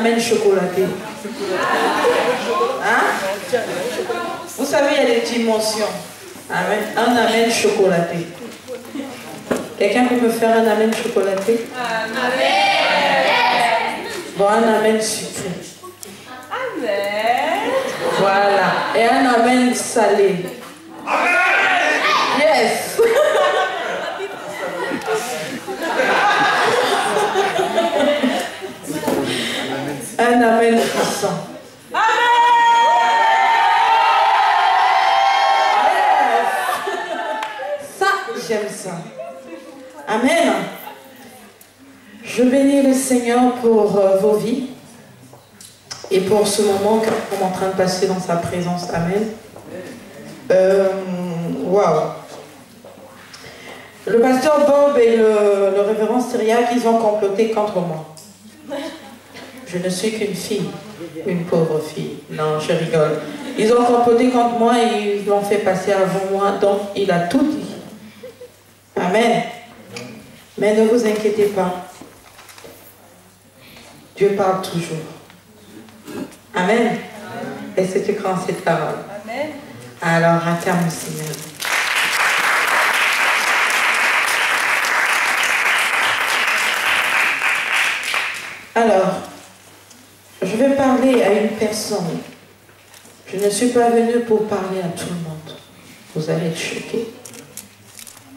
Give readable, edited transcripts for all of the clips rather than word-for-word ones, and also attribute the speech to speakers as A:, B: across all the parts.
A: amen chocolaté? Hein? Vous savez, il y a des dimensions. Amen. Un amen chocolaté. Quelqu'un peut me faire un amen chocolaté? Amen. Bon, un amen sucré. Amen. Voilà. Et un amen salé. Amen. Yes. Un amen puissant. J'aime ça. Amen. Je bénis le Seigneur pour vos vies et pour ce moment que nous sommes en train de passer dans sa présence. Amen. Waouh. Le pasteur Bob et le révérend Syriac, ils ont comploté contre moi. Je ne suis qu'une fille, une pauvre fille. Non, je rigole. Ils ont comploté contre moi et ils l'ont fait passer avant moi, donc il a tout dit. Amen. Mais ne vous inquiétez pas. Dieu parle toujours. Amen. Est-ce que tu crois en cette parole? Amen. Alors, acclame le Seigneur. Alors, je vais parler à une personne. Je ne suis pas venue pour parler à tout le monde. Vous allez être choqués.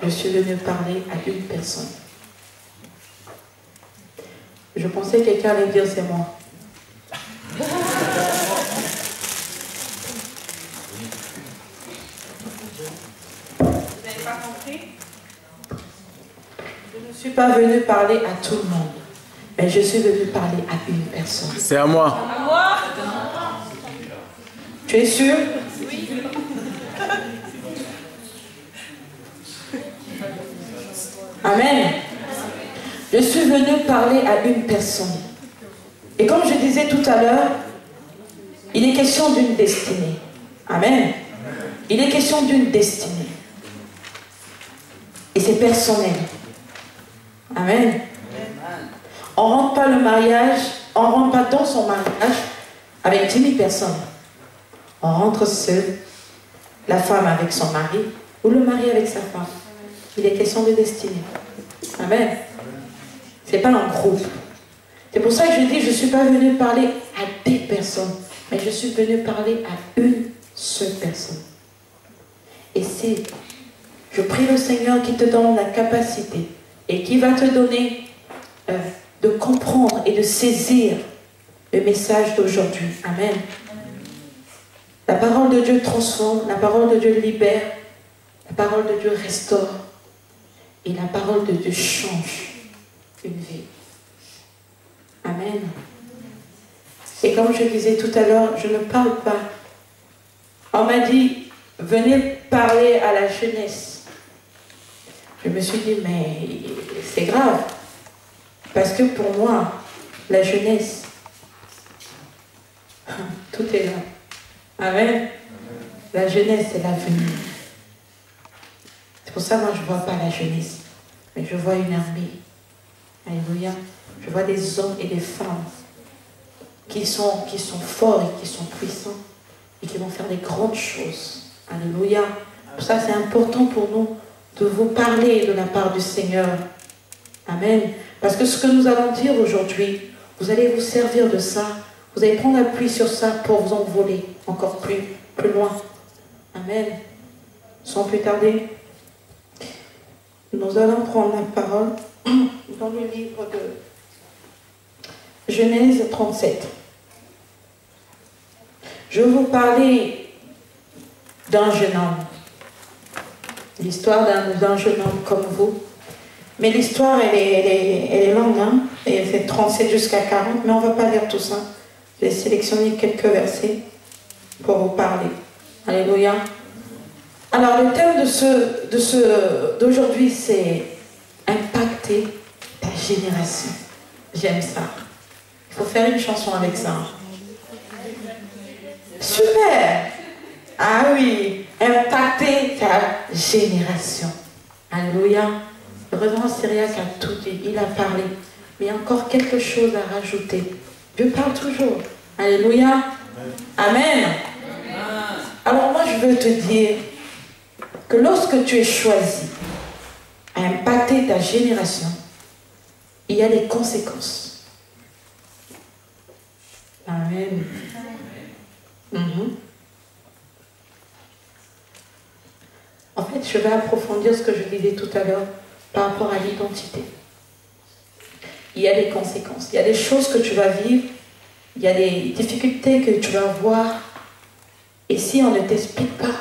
A: Je suis venue parler à une personne. Je pensais que quelqu'un allait dire c'est moi. Vous n'avez pas compris? Je ne suis pas venue parler à tout le monde. Mais je suis venue parler à une personne.
B: C'est à moi.
A: À moi? Tu es sûr? Oui. Amen. Je suis venue parler à une personne. Et comme je disais tout à l'heure, il est question d'une destinée. Amen. Il est question d'une destinée. Et c'est personnel. Amen. On ne rentre pas le mariage, on ne rentre pas dans son mariage avec 10 000 personnes. On rentre seul, la femme avec son mari, ou le mari avec sa femme. Il est question de destinée. Amen. Ce n'est pas un groupe. C'est pour ça que je dis, je ne suis pas venue parler à des personnes, mais je suis venue parler à une seule personne. Et c'est, je prie le Seigneur qui te donne la capacité et qui va te donner de comprendre et de saisir le message d'aujourd'hui. Amen. La parole de Dieu transforme, la parole de Dieu libère, la parole de Dieu restaure et la parole de Dieu change une vie. Amen. Et comme je disais tout à l'heure, je ne parle pas. On m'a dit, venez parler à la jeunesse. Je me suis dit, mais c'est grave. Parce que pour moi, la jeunesse, tout est là. Amen. La jeunesse, c'est l'avenir. C'est pour ça que moi, je ne vois pas la jeunesse. Mais je vois une armée. Alléluia. Je vois des hommes et des femmes qui sont forts et qui sont puissants et qui vont faire des grandes choses. Alléluia. Pour ça, c'est important pour nous de vous parler de la part du Seigneur. Amen. Parce que ce que nous allons dire aujourd'hui, vous allez vous servir de ça. Vous allez prendre appui sur ça pour vous envoler encore plus loin. Amen. Sans plus tarder, nous allons prendre la parole dans le livre de Genèse 37. Je vais vous parler d'un jeune homme. L'histoire d'un jeune homme comme vous. Mais l'histoire, elle est longue, hein? Et elle fait 37 jusqu'à 40, mais on ne va pas lire tout ça. J'ai sélectionné quelques versets pour vous parler. Alléluia. Alors, le thème d'aujourd'hui, c'est impacter ta génération. J'aime ça. Il faut faire une chanson avec ça. Super! Ah oui, impacter ta génération. Alléluia. Le révérend Syriac a tout dit, il a parlé. Mais il y a encore quelque chose à rajouter Dieu parle toujours. Alléluia. Amen. Alors moi, je veux te dire que lorsque tu es choisi à impacter ta génération, il y a des conséquences. Amen. En fait, je vais approfondir ce que je disais tout à l'heure par rapport à l'identité. Il y a des conséquences, il y a des choses que tu vas vivre, il y a des difficultés que tu vas voir. Et si on ne t'explique pas,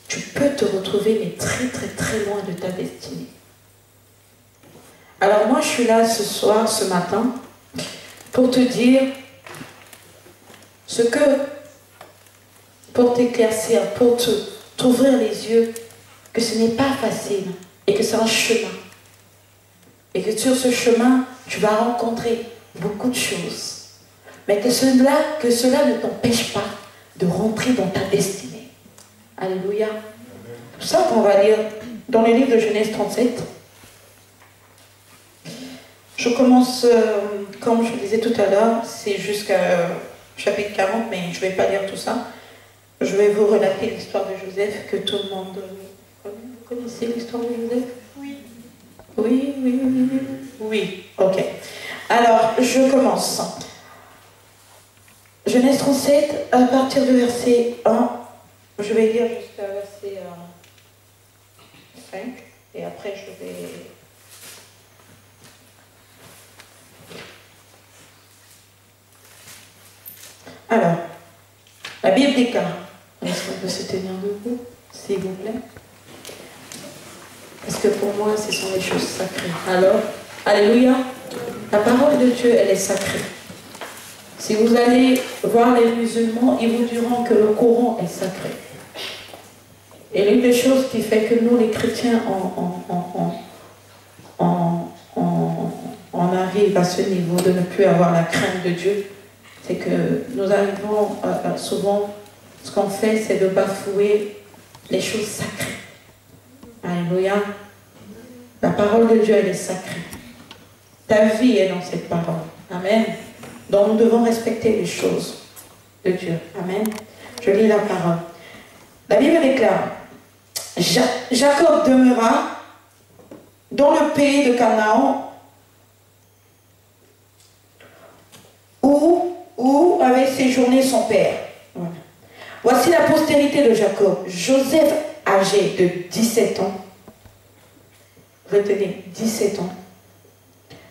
A: tu peux te retrouver mais très très très loin de ta destinée. Alors moi je suis là ce soir, ce matin, pour te dire ce que, pour t'éclaircir, pour t'ouvrir les yeux, que ce n'est pas facile et que c'est un chemin. Et que sur ce chemin, tu vas rencontrer beaucoup de choses. Mais que cela ne t'empêche pas de rentrer dans ta destinée. Alléluia. C'est pour ça qu'on va lire dans le livre de Genèse 37. Je commence, comme je disais tout à l'heure, c'est jusqu'à chapitre 40, mais je ne vais pas lire tout ça. Je vais vous relater l'histoire de Joseph, que tout le monde connaît. Vous connaissez l'histoire de Joseph? Oui. Oui, ok. Alors, je commence. Genèse 37, à partir du verset 1, je vais lire jusqu'à verset 5, et après je vais... Alors, la Bible déclare, est-ce qu'on peut se tenir debout, s'il vous plaît? Parce que pour moi, ce sont des choses sacrées. Alors, alléluia, la parole de Dieu, elle est sacrée. Si vous allez voir les musulmans, ils vous diront que le Coran est sacré. Et l'une des choses qui fait que nous, les chrétiens, on arrive à ce niveau de ne plus avoir la crainte de Dieu, c'est que nous arrivons souvent, ce qu'on fait, c'est de bafouer les choses sacrées. Alléluia. La parole de Dieu, elle est sacrée. Ta vie est dans cette parole. Amen. Donc nous devons respecter les choses de Dieu. Amen. Je lis la parole. La Bible déclare, Jacob demeura dans le pays de Canaan où avait séjourné son père. Voilà. Voici la postérité de Jacob. Joseph, âgé de 17 ans, retenez, 17 ans,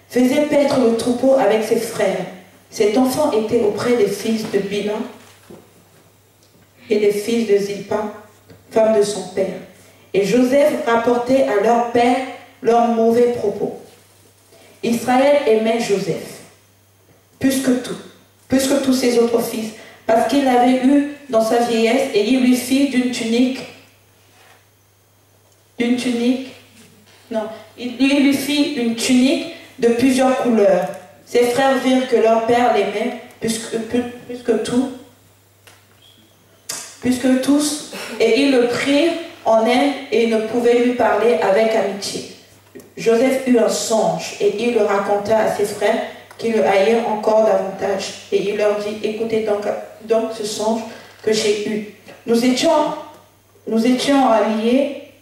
A: faisait paître le troupeau avec ses frères. Cet enfant était auprès des fils de Bila et des fils de Zilpa, femme de son père. Et Joseph rapportait à leur père leurs mauvais propos. Israël aimait Joseph plus que tous ses autres fils, parce qu'il l'avait eu dans sa vieillesse et il lui fit il lui fit une tunique de plusieurs couleurs. Ses frères virent que leur père l'aimait plus que tous, et ils le prirent en haine et ne pouvaient lui parler avec amitié. Joseph eut un songe et il le raconta à ses frères qui le haïrent encore davantage. Et il leur dit, écoutez donc ce songe que j'ai eu. Nous étions alliés,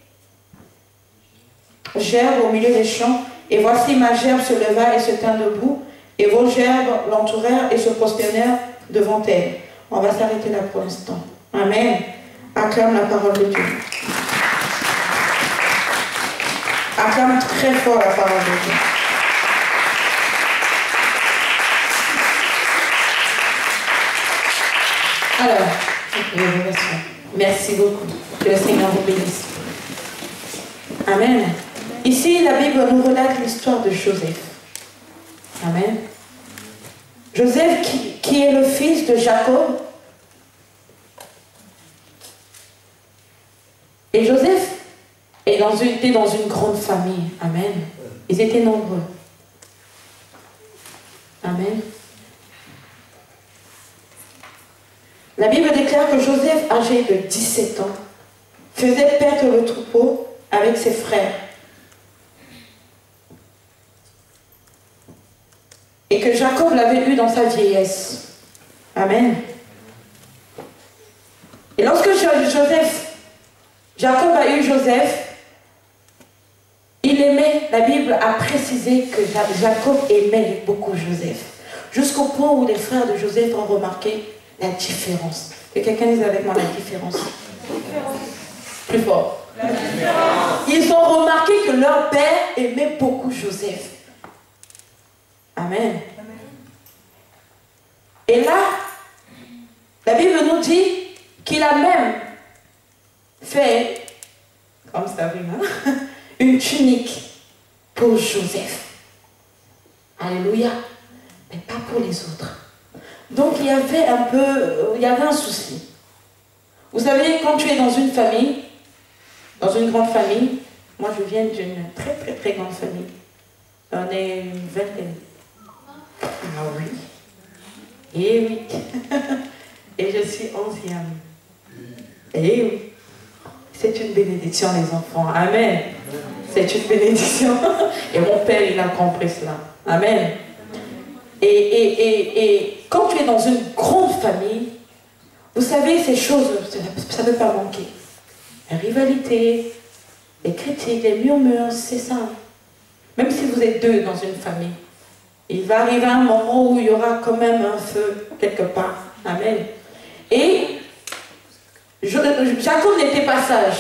A: gerbes au milieu des champs, et voici ma gerbe se leva et se tint debout, et vos gerbes l'entourèrent et se prosternèrent devant elle. On va s'arrêter là pour l'instant. Amen. Acclame la parole de Dieu. Acclame très fort la parole de Dieu. Alors, merci beaucoup. Que le Seigneur vous bénisse. Amen. Ici, la Bible nous relate l'histoire de Joseph. Amen. Joseph qui est le fils de Jacob. Et Joseph était dans une grande famille. Amen. Ils étaient nombreux. Amen. La Bible déclare que Joseph, âgé de 17 ans, faisait paître le troupeau avec ses frères. Et que Jacob Jacob l'avait eu dans sa vieillesse. Amen. Et lorsque Jacob a eu Joseph, il aimait, la Bible a précisé que Jacob aimait beaucoup Joseph. Jusqu'au point où les frères de Joseph ont remarqué la différence. Que quelqu'un dise avec moi la différence. Plus fort. La différence. Ils ont remarqué que leur père aimait beaucoup Joseph. Amen. Et là, la Bible nous dit qu'il a même fait, comme ça, une tunique pour Joseph. Alléluia. Mais pas pour les autres. Donc il y avait un souci. Vous savez, quand tu es dans une famille, dans une grande famille, moi je viens d'une très très très grande famille. On est une vingtaine. Ah oui. Et oui. Et je suis 11e. Et oui. C'est une bénédiction les enfants. Amen. C'est une bénédiction. Et mon père il a compris cela. Amen. Et quand tu es dans une grande famille, vous savez, ces choses, ça ne peut pas manquer. La rivalité, les critiques, les murmures, c'est ça. Même si vous êtes deux dans une famille, il va arriver un moment où il y aura quand même un feu quelque part. Amen. Et Jacob n'était pas sage.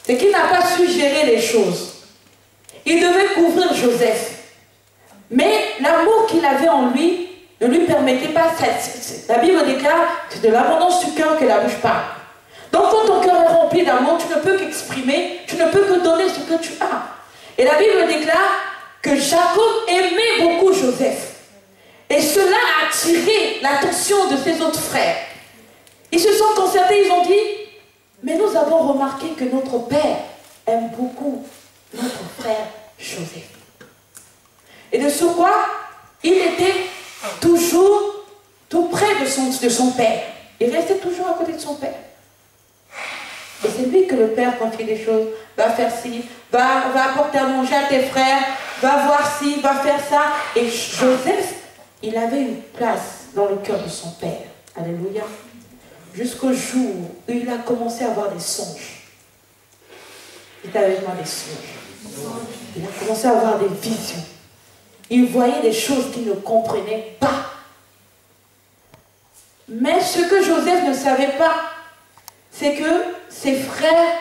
A: C'est qu'il n'a pas su gérer les choses. Il devait couvrir Joseph. Mais l'amour qu'il avait en lui ne lui permettait pas. La Bible déclare que c'est de l'abondance du cœur que la bouche parle. Donc quand ton cœur est rempli d'amour, tu ne peux qu'exprimer, tu ne peux que donner ce que tu as. Et la Bible déclare que Jacob aimait beaucoup Joseph. Et cela a attiré l'attention de ses autres frères. Ils se sont concertés, ils ont dit, mais nous avons remarqué que notre père aime beaucoup notre frère Joseph. Et de ce quoi, il était toujours tout près de son père. Il restait toujours à côté de son père. Et c'est lui que le père, quand il fait des choses, va faire ci, va apporter à manger à tes frères, va voir ci, va faire ça. Et Joseph, il avait une place dans le cœur de son père. Alléluia. Jusqu'au jour où il a commencé à avoir des songes. Il était avec moi des songes. Il a commencé à avoir des visions. Il voyait des choses qu'il ne comprenait pas. Mais ce que Joseph ne savait pas, c'est que ses frères,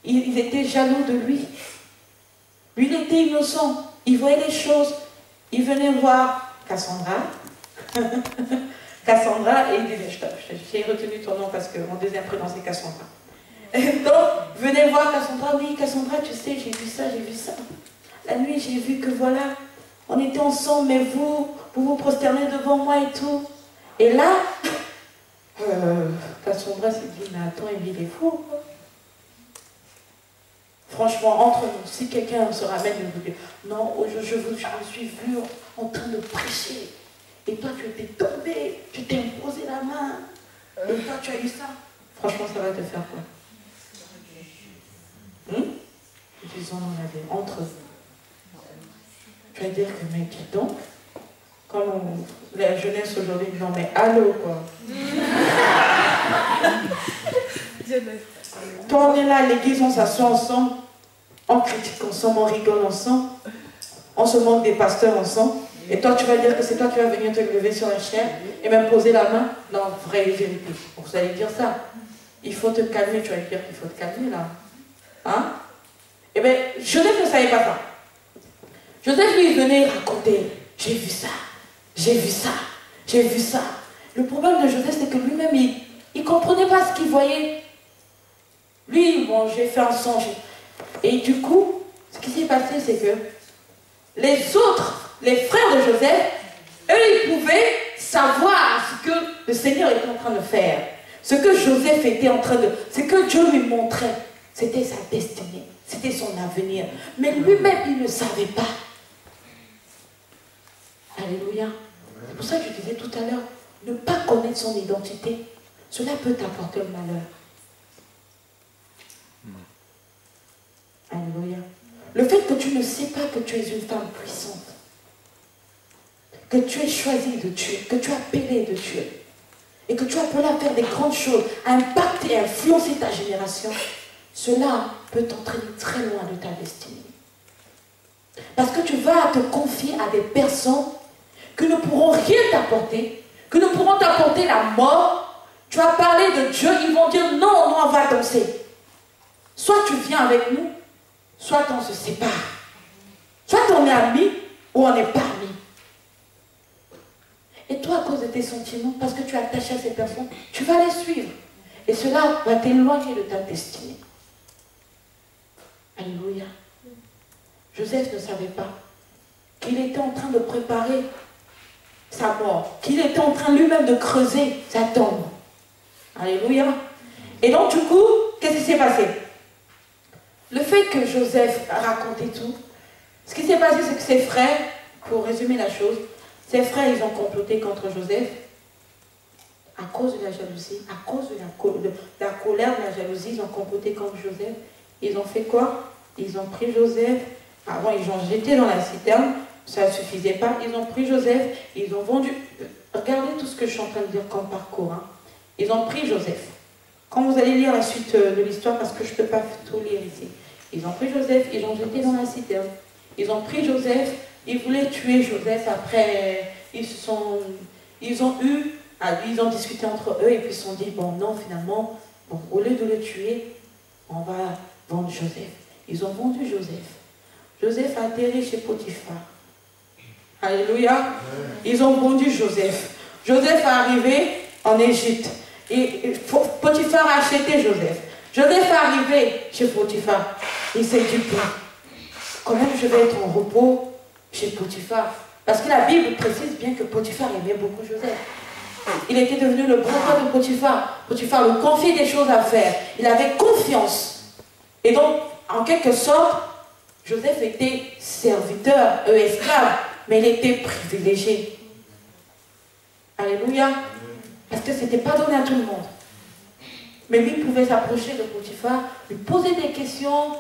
A: ils étaient jaloux de lui. Lui, il était innocent. Il voyait des choses. Il venait voir Cassandra. Cassandra, et il disait, j'ai retenu ton nom parce que mon deuxième prénom c'est Cassandra. Et donc, venez voir Cassandra. Oui, Cassandra, tu sais, j'ai vu ça, j'ai vu ça. La nuit, j'ai vu que voilà, on était ensemble, mais vous vous prosternez devant moi et tout. Et là, Cassandra s'est dit, mais attends, il est fou. Franchement, entre nous, si quelqu'un se ramène et vous dit, non, je me suis vu en train de prêcher. Et toi, tu étais tombé, tu t'es imposé la main. Et toi, tu as eu ça. Franchement, ça va te faire quoi? Disons, entre eux. Tu vas dire que, mec, donc, comme la jeunesse aujourd'hui, non, mais allô, quoi. Toi, on est là à l'église, on s'assoit ensemble, on critique ensemble, on rigole ensemble, on se moque des pasteurs ensemble. Et toi, tu vas dire que c'est toi qui vas venir te lever sur la chaise et même poser la main? Non, vraie vérité. Vous allez dire ça. Il faut te calmer, tu vas dire qu'il faut te calmer là. Hein? Eh bien, Joseph ne savait pas ça. Joseph lui venait raconter, j'ai vu ça, j'ai vu ça, j'ai vu ça. Le problème de Joseph, c'est que lui-même, il ne comprenait pas ce qu'il voyait. Lui, bon, j'ai fait un songe. Et du coup, ce qui s'est passé, c'est que les autres, les frères de Joseph, eux, ils pouvaient savoir ce que le Seigneur était en train de faire. Ce que Joseph était en train de... Ce que Dieu lui montrait, c'était sa destinée. C'était son avenir. Mais lui-même, il ne savait pas. Alléluia. C'est pour ça que je disais tout à l'heure, ne pas connaître son identité, cela peut t'apporter le malheur. Alléluia. Le fait que tu ne sais pas que tu es une femme puissante, que tu es choisi de tuer, que tu es appelé de tuer, et que tu es appelé à faire des grandes choses, à impacter et influencer ta génération, cela peut t'entraîner très loin de ta destinée. Parce que tu vas te confier à des personnes qui ne pourront rien t'apporter, qui ne pourront t'apporter la mort. Tu vas parler de Dieu, ils vont dire non, on va danser. Soit tu viens avec nous, soit on se sépare. Soit on est amis ou on n'est pas amis. Et toi, à cause de tes sentiments, parce que tu es attaché à ces personnes, tu vas les suivre. Et cela va t'éloigner de ta destinée. Alléluia. Joseph ne savait pas qu'il était en train de préparer sa mort, qu'il était en train lui-même de creuser sa tombe. Alléluia. Et donc du coup, qu'est-ce qui s'est passé? Le fait que Joseph racontait tout, ce qui s'est passé, c'est que ses frères, pour résumer la chose, ses frères, ils ont comploté contre Joseph à cause de la jalousie, à cause de la colère, de la jalousie, ils ont comploté contre Joseph. Ils ont fait quoi? Ils ont pris Joseph, avant ils l'ont jeté dans la citerne, ça ne suffisait pas, ils ont pris Joseph, ils ont vendu. Regardez tout ce que je suis en train de dire comme parcours. Hein. Ils ont pris Joseph. Quand vous allez lire la suite de l'histoire, parce que je ne peux pas tout lire ici, ils ont pris Joseph, ils l'ont jeté dans la citerne. Ils ont pris Joseph, ils voulaient tuer Joseph, après ils ont discuté entre eux et puis ils se sont dit, bon non finalement, bon, au lieu de le tuer, on va vendre Joseph. Ils ont vendu Joseph. Joseph a atterri chez Potiphar. Alléluia. Ils ont vendu Joseph. Joseph est arrivé en Égypte. Et Potiphar a acheté Joseph. Joseph est arrivé chez Potiphar. Il s'est dit, bon, quand même je vais être en repos chez Potiphar. Parce que la Bible précise bien que Potiphar aimait beaucoup Joseph. Il était devenu le bras de Potiphar. Potiphar lui confiait des choses à faire. Il avait confiance. Et donc, en quelque sorte, Joseph était serviteur, esclave, mais il était privilégié. Alléluia. Parce que ce n'était pas donné à tout le monde. Mais lui pouvait s'approcher de Potiphar, lui poser des questions,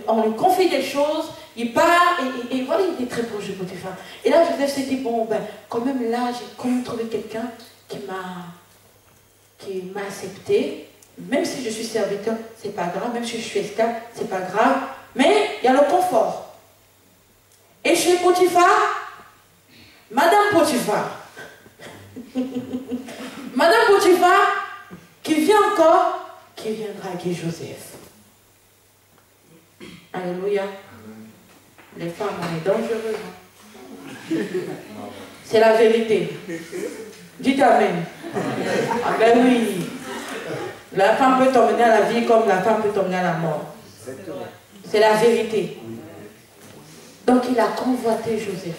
A: on lui confie des choses, il part, et voilà, il était très proche de Potiphar. Et là, Joseph s'est dit, bon, ben, quand même là, j'ai quand même trouvé quelqu'un qui m'a accepté, même si je suis serviteur, c'est pas grave, même si je suis esclave, c'est pas grave, mais il y a le confort. Et chez Potiphar, Madame Potiphar, Madame Potiphar, qui vient draguer Joseph. Alléluia. Les femmes, on est dangereuses. Hein? C'est la vérité. Dites Amen. Ah ben oui. La femme peut t'emmener à la vie comme la femme peut t'emmener à la mort. C'est la vérité. Donc il a convoité Joseph.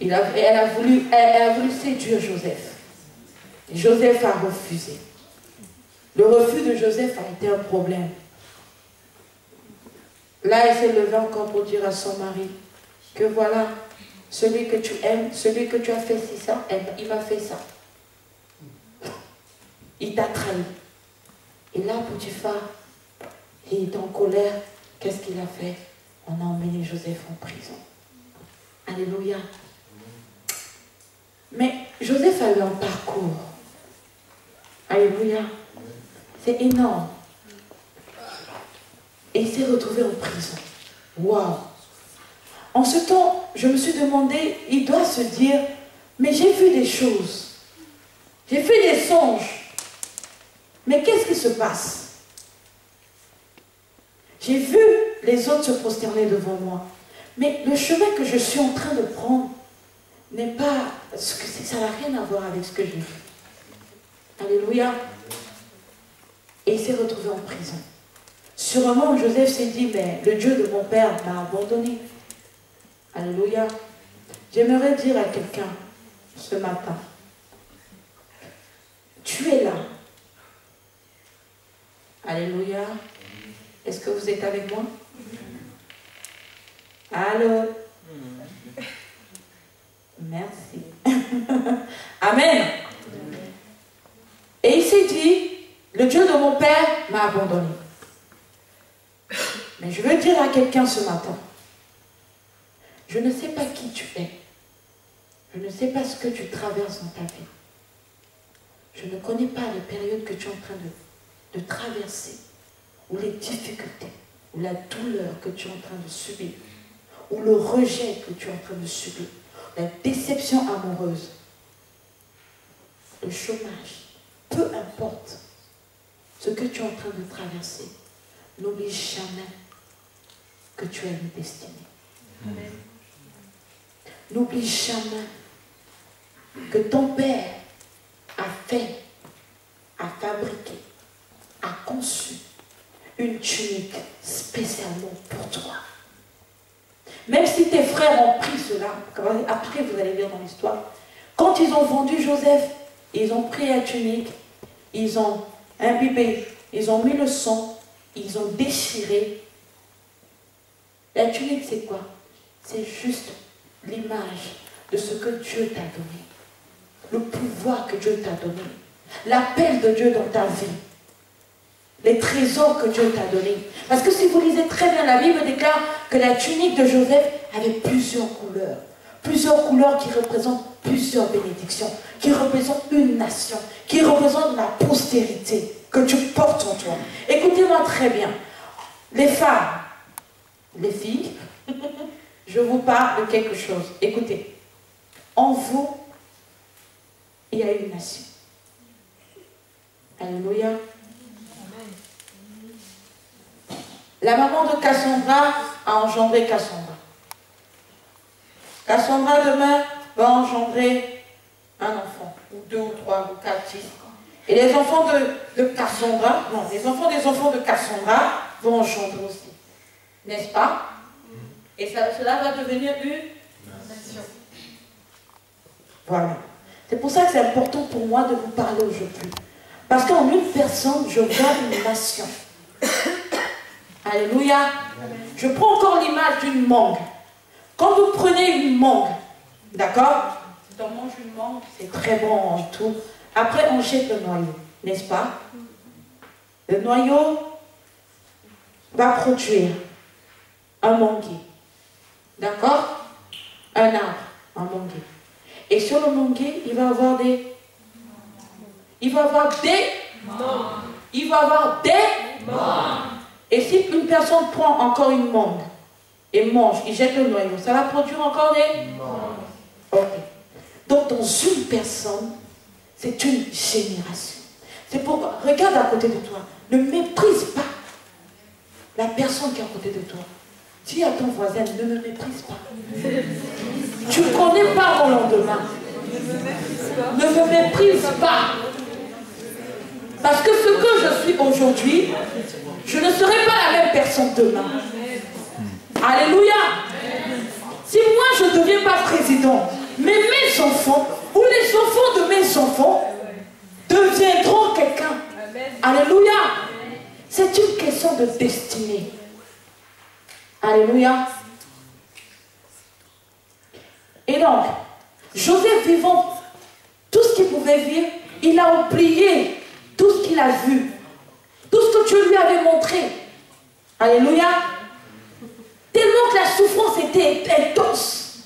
A: Elle a voulu séduire Joseph. Et Joseph a refusé. Le refus de Joseph a été un problème. Là, elle s'est levée encore pour dire à son mari que voilà, celui que tu aimes, celui que tu as fait ça, il m'a fait ça. Il t'a trahi. Et là, Potiphar, il est en colère. Qu'est-ce qu'il a fait? On a emmené Joseph en prison. Alléluia. Mais Joseph a eu un parcours. Alléluia. C'est énorme. Et il s'est retrouvé en prison. Waouh. En ce temps, je me suis demandé, il doit se dire, mais j'ai vu des choses. J'ai fait des songes. Mais qu'est-ce qui se passe? J'ai vu les autres se prosterner devant moi. Mais le chemin que je suis en train de prendre n'est pas... Ça n'a rien à voir avec ce que j'ai vu. Alléluia. Et il s'est retrouvé en prison. Sur un moment, Joseph s'est dit, mais le Dieu de mon père m'a abandonné. Alléluia. J'aimerais dire à quelqu'un ce matin, tu es là. Alléluia. Est-ce que vous êtes avec moi? Allô? Merci. Amen. Et il s'est dit, le Dieu de mon père m'a abandonné. Mais je veux dire à quelqu'un ce matin, je ne sais pas qui tu es, Je ne sais pas ce que tu traverses dans ta vie. Je ne connais pas les périodes que tu es en train de traverser, ou les difficultés, ou la douleur que tu es en train de subir, ou le rejet que tu es en train de subir, la déception amoureuse, le chômage, peu importe ce que tu es en train de traverser, n'oublie jamais que tu as une destinée. Amen. N'oublie jamais que ton Père a fait, a fabriqué, a conçu une tunique spécialement pour toi. Même si tes frères ont pris cela, après vous allez lire dans l'histoire, quand ils ont vendu Joseph, ils ont pris la tunique, ils ont imbibé, ils ont mis le sang, ils ont déchiré. La tunique, c'est quoi? C'est juste l'image de ce que Dieu t'a donné. Le pouvoir que Dieu t'a donné. L'appel de Dieu dans ta vie. Les trésors que Dieu t'a donnés. Parce que si vous lisez très bien, la Bible déclare que la tunique de Joseph avait plusieurs couleurs. Plusieurs couleurs qui représentent plusieurs bénédictions, qui représentent une nation, qui représentent la postérité que tu portes en toi. Écoutez-moi très bien. Les femmes, les filles, je vous parle de quelque chose. Écoutez, en vous, il y a une nation. Alléluia. La maman de Cassandra a engendré Cassandra. Cassandra demain va engendrer un enfant, ou 2 ou 3 ou 4, 6. Et les enfants de Cassandra, non, les enfants des enfants de Cassandra vont engendrer aussi. N'est-ce pas? Et cela va devenir une nation. Voilà. C'est pour ça que c'est important pour moi de vous parler aujourd'hui. Parce qu'en une personne, je vois une nation. Alléluia. Je prends encore l'image d'une mangue. Quand vous prenez une mangue, d'accord? On mange une mangue, c'est très bon en tout. Après, on jette le noyau, n'est-ce pas? Le noyau va produire un manguier. D'accord? Un arbre, un manguier. Et sur le manguier, il va avoir des... Il va avoir des... Et si une personne prend encore une mangue et mange, il jette le noyau, ça va produire encore des... Ok. Donc dans une personne, c'est une génération. C'est pourquoi, regarde à côté de toi, ne méprise pas la personne qui est à côté de toi. Dis à ton voisin, ne me méprise pas. Tu ne connais pas mon lendemain. Ne me méprise pas. Parce que ce que je suis aujourd'hui, je ne serai pas la même personne demain. Alléluia. Si moi je ne deviens pas président, mais mes enfants, ou les enfants de mes enfants, deviendront quelqu'un. Alléluia. C'est une question de destinée. Alléluia. Et donc, Joseph vivant tout ce qu'il pouvait vivre, il a oublié tout ce qu'il a vu, tout ce que Dieu lui avait montré. Alléluia. Tellement que la souffrance était intense.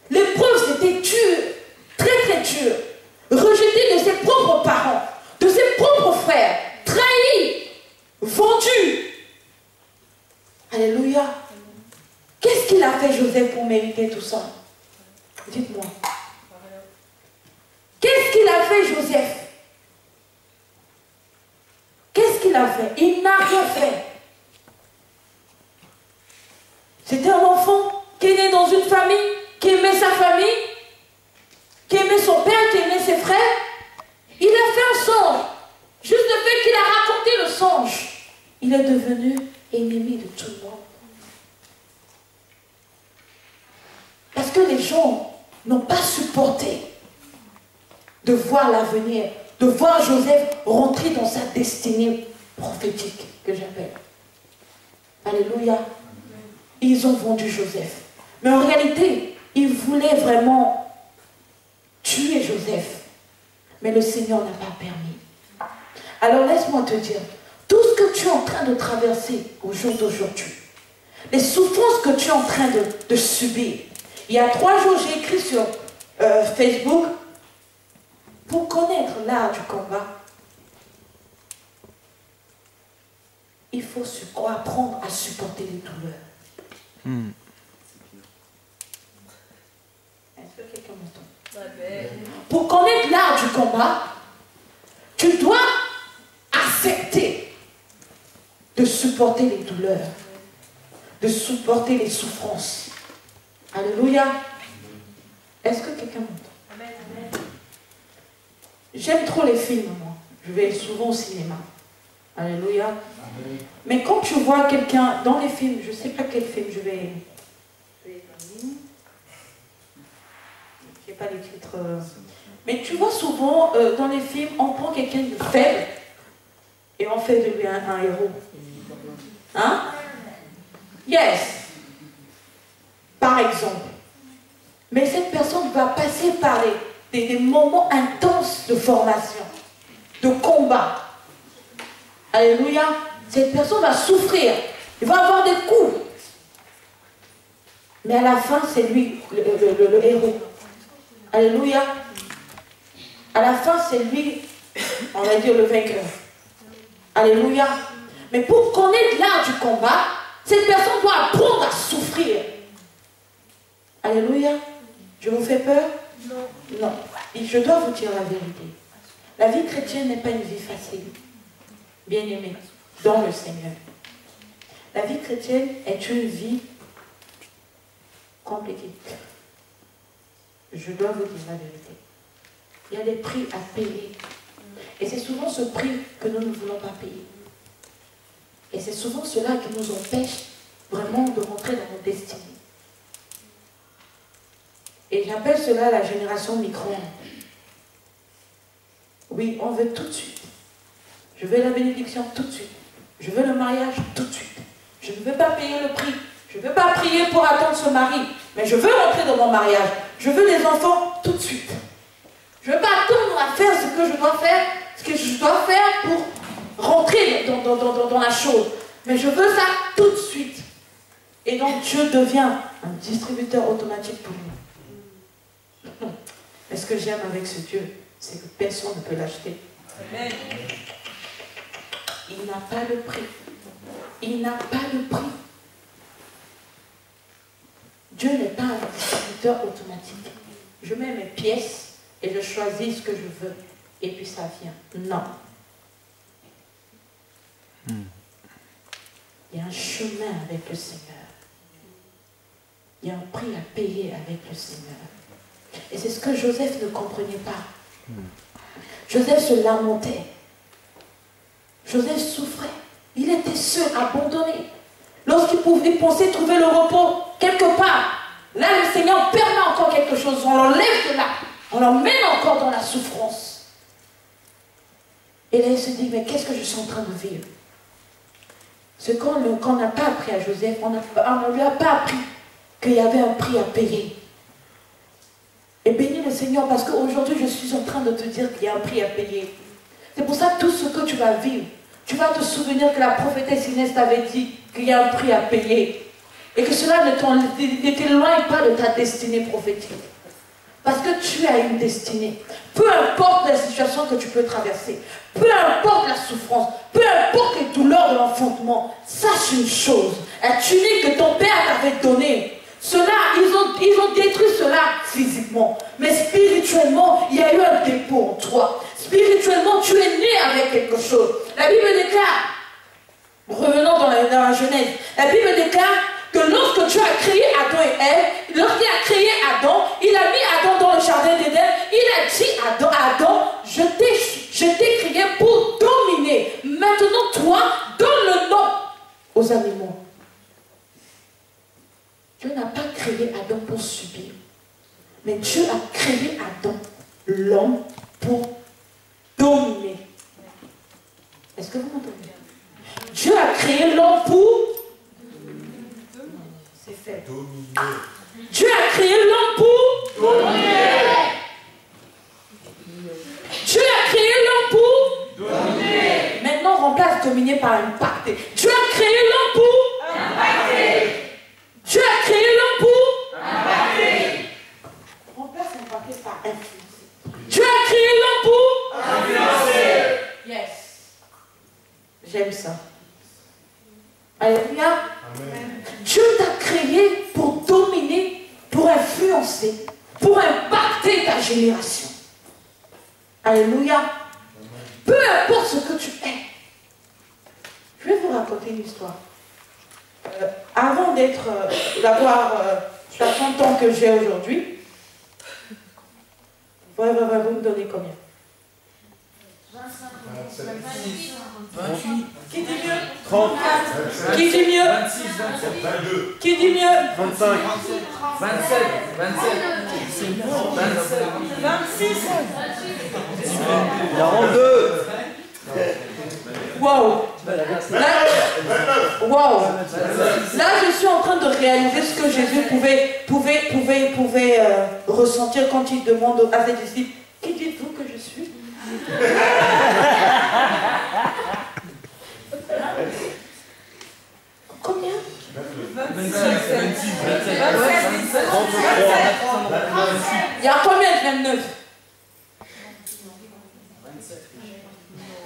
A: L'épreuve c'était dur, très très dur. Rejeté de ses propres parents, de ses propres frères, trahi, vendu. Alléluia. Qu'est-ce qu'il a fait Joseph pour mériter tout ça? Dites-moi. Qu'est-ce qu'il a fait Joseph? Qu'est-ce qu'il a fait? Il n'a rien fait. C'était un enfant qui est né dans une famille, qui aimait sa famille, qui aimait son père, qui aimait ses frères. Il a fait un songe. Juste le fait qu'il a raconté le songe, il est devenu ennemi de tout le monde. Parce que les gens n'ont pas supporté de voir l'avenir, de voir Joseph rentrer dans sa destinée prophétique, que j'appelle. Alléluia. Ils ont vendu Joseph. Mais en réalité, ils voulaient vraiment tuer Joseph. Mais le Seigneur n'a pas permis. Alors laisse-moi te dire, tout ce que tu es en train de traverser au jour d'aujourd'hui, les souffrances que tu es en train de subir, il y a 3 jours, j'ai écrit sur Facebook, pour connaître l'art du combat, il faut apprendre à supporter les douleurs. Est-ce que quelqu'un m'entend? Pour connaître l'art du combat, tu dois accepter de supporter les douleurs, de supporter les souffrances. Alléluia. Est-ce que quelqu'un m'entend? J'aime trop les films, moi. Je vais souvent au cinéma. Alléluia. Mais quand tu vois quelqu'un dans les films, je ne sais pas quel film je vais je n'ai pas les titres. Mais tu vois souvent dans les films, on prend quelqu'un de faible et on fait de lui un héros. Hein? Yes. Par exemple. Mais cette personne va passer par des moments intenses de formation, de combat. Alléluia. Cette personne va souffrir. Il va avoir des coups. Mais à la fin, c'est lui le héros. Alléluia. À la fin, c'est lui, on va dire, le vainqueur. Alléluia. Mais pour connaître l'art du combat, cette personne doit apprendre à souffrir. Alléluia. Je vous fais peur? Non. Non. Et je dois vous dire la vérité. La vie chrétienne n'est pas une vie facile. Bien-aimé, dans le Seigneur. La vie chrétienne est une vie compliquée. Je dois vous dire la vérité. Il y a des prix à payer. Et c'est souvent ce prix que nous ne voulons pas payer. Et c'est souvent cela qui nous empêche vraiment de rentrer dans notre destinée. Et j'appelle cela la génération micro-ondes. Oui, on veut tout de suite. Je veux la bénédiction tout de suite. Je veux le mariage tout de suite. Je ne veux pas payer le prix. Je ne veux pas prier pour attendre ce mari. Mais je veux rentrer dans mon mariage. Je veux des enfants tout de suite. Je ne veux pas attendre à faire ce que je dois faire, pour rentrer dans la chose. Mais je veux ça tout de suite. Et donc Dieu devient un distributeur automatique pour nous. Et ce que j'aime avec ce Dieu, c'est que personne ne peut l'acheter. Amen. Il n'a pas de prix. Il n'a pas de prix. Dieu n'est pas un distributeur automatique. Je mets mes pièces et je choisis ce que je veux. Et puis ça vient. Non. Il y a un chemin avec le Seigneur. Il y a un prix à payer avec le Seigneur. Et c'est ce que Joseph ne comprenait pas. Joseph se lamentait. Joseph souffrait. Il était seul, abandonné. Lorsqu'il pensait trouver le repos quelque part, là le Seigneur permet encore quelque chose. On l'enlève de là. On l'emmène encore dans la souffrance. Et là il se dit, mais qu'est-ce que je suis en train de vivre? Ce qu'on n'a pas appris à Joseph, on ne lui a pas appris qu'il y avait un prix à payer. Et bénis le Seigneur parce qu'aujourd'hui je suis en train de te dire qu'il y a un prix à payer. C'est pour ça que tout ce que tu vas vivre, tu vas te souvenir que la prophétesse Inès t'avait dit qu'il y a un prix à payer. Et que cela ne t'éloigne pas de ta destinée prophétique. Parce que tu as une destinée. Peu importe la situation que tu peux traverser, peu importe la souffrance, peu importe les douleurs de l'enfantement, sache une chose, la tunique que ton père t'avait donnée, cela, ils ont détruit cela physiquement. Mais spirituellement, il y a eu un dépôt en toi. Spirituellement, tu es né avec quelque chose. La Bible déclare, revenons dans la Genèse, la Bible déclare que lorsque Dieu a créé Adam et Ève, lorsqu'il a créé Adam, il a mis Adam dans le jardin d'Éden, il a dit à Adam, je t'ai créé pour dominer. Maintenant, toi, donne le nom aux animaux. Dieu n'a pas créé Adam pour subir. Mais Dieu a créé Adam, l'homme, pour dominer. Est-ce que vous m'entendez? Dieu a créé l'homme pour... C'est fait. Dominer. Dieu a créé l'homme pour... Dominer. Dieu a créé l'homme pour... Dominer. Maintenant, on remplace dominer par impacter. Dieu a créé l'homme pour... Impacter. Dieu a créé l'homme pour... Impacter. Remplace impacter génération. Alléluia. Peu importe ce que tu es. Je vais vous raconter une histoire. Avant d'avoir la 30 ans que j'ai aujourd'hui, vous me donnez combien?
B: 25,
C: 28.
A: Qui dit mieux?
C: 30.
A: Qui dit mieux?
C: 26, 27.
B: 22.
A: Qui dit mieux?
C: 25.
D: 27.
A: 26.
C: 42.
A: Waouh! Waouh! Là, je suis en train de réaliser ce que Jésus pouvait ressentir quand il demande à ses disciples, qui dites-vous que je suis? Combien?
D: 26, 27.
A: Il y a combien de 29?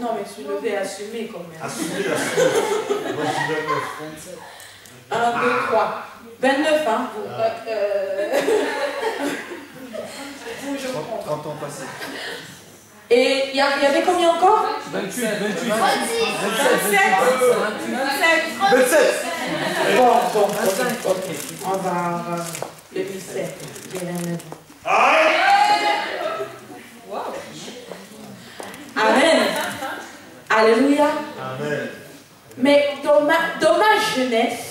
A: Non, mais je devais assumer quand même.
B: Assumez. Moi, je suis 29.
A: 1, 2, 3. 29, hein? Vous, je comprends.
C: 30 ans passés.
A: Et il y avait combien encore?
D: 28.
A: 27.
C: 27.
A: Bon, ok. On va le mystère. J'ai 29 ans. Amen. Alléluia.
B: Amen.
A: Mais dans ma jeunesse,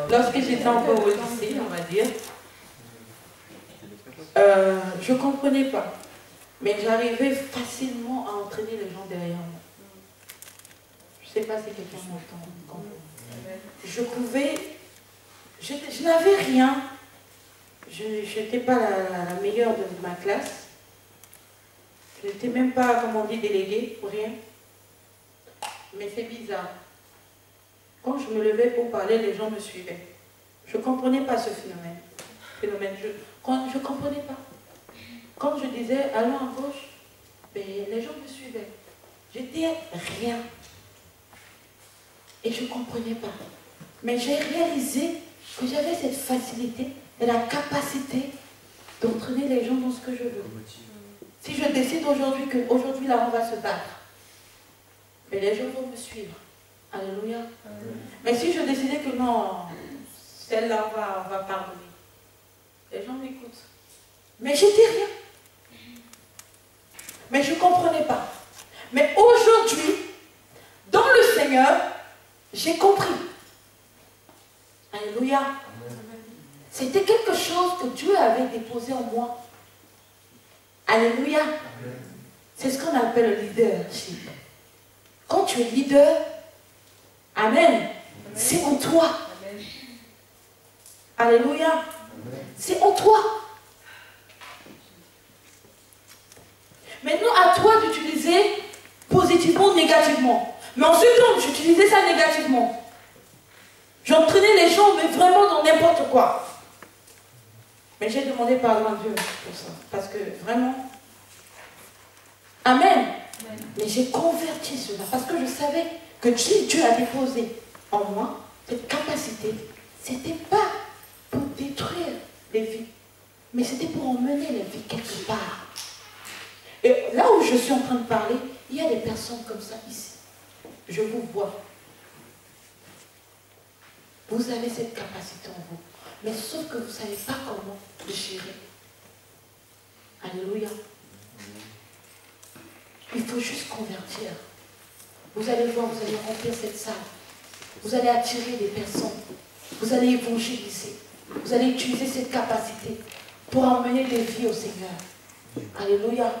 A: lorsque j'étais encore au lycée, on va dire, je ne comprenais pas. Mais j'arrivais facilement à entraîner les gens derrière moi. Je ne sais pas si quelqu'un m'entend. Je pouvais... Je n'avais rien. Je n'étais pas la meilleure de ma classe. Je n'étais même pas, comme on dit, déléguée, pour rien. Mais c'est bizarre. Quand je me levais pour parler, les gens me suivaient. Je ne comprenais pas ce phénomène. Je ne comprenais pas. Quand je disais, allons à gauche, ben, les gens me suivaient. J'étais rien. Et je ne comprenais pas. Mais j'ai réalisé que j'avais cette facilité et la capacité d'entraîner les gens dans ce que je veux. Si je décide aujourd'hui qu'aujourd'hui là on va se battre, mais les gens vont me suivre. Alléluia. Mais si je décidais que non, celle-là on va pardonner, les gens m'écoutent. Mais j'étais rien. Mais je ne comprenais pas. Mais aujourd'hui, dans le Seigneur, j'ai compris. Alléluia. C'était quelque chose que Dieu avait déposé en moi. Alléluia. C'est ce qu'on appelle le leadership. Quand tu es leader, amen, c'est en toi. Alléluia. C'est en toi. Maintenant, à toi d'utiliser positivement ou négativement. Mais ensuite, j'utilisais ça négativement. J'entraînais les gens, mais vraiment dans n'importe quoi. Mais j'ai demandé pardon à Dieu pour ça. Parce que vraiment, amen. Mais j'ai converti cela. Parce que je savais que Dieu a déposé en moi cette capacité. Ce n'était pas pour détruire les vies, mais c'était pour emmener les vies quelque part. Et là où je suis en train de parler, il y a des personnes comme ça ici. Je vous vois. Vous avez cette capacité en vous. Mais sauf que vous ne savez pas comment le gérer. Alléluia. Il faut juste convertir. Vous allez voir, vous allez remplir cette salle. Vous allez attirer des personnes. Vous allez évangéliser. Vous allez utiliser cette capacité pour emmener des vies au Seigneur. Alléluia.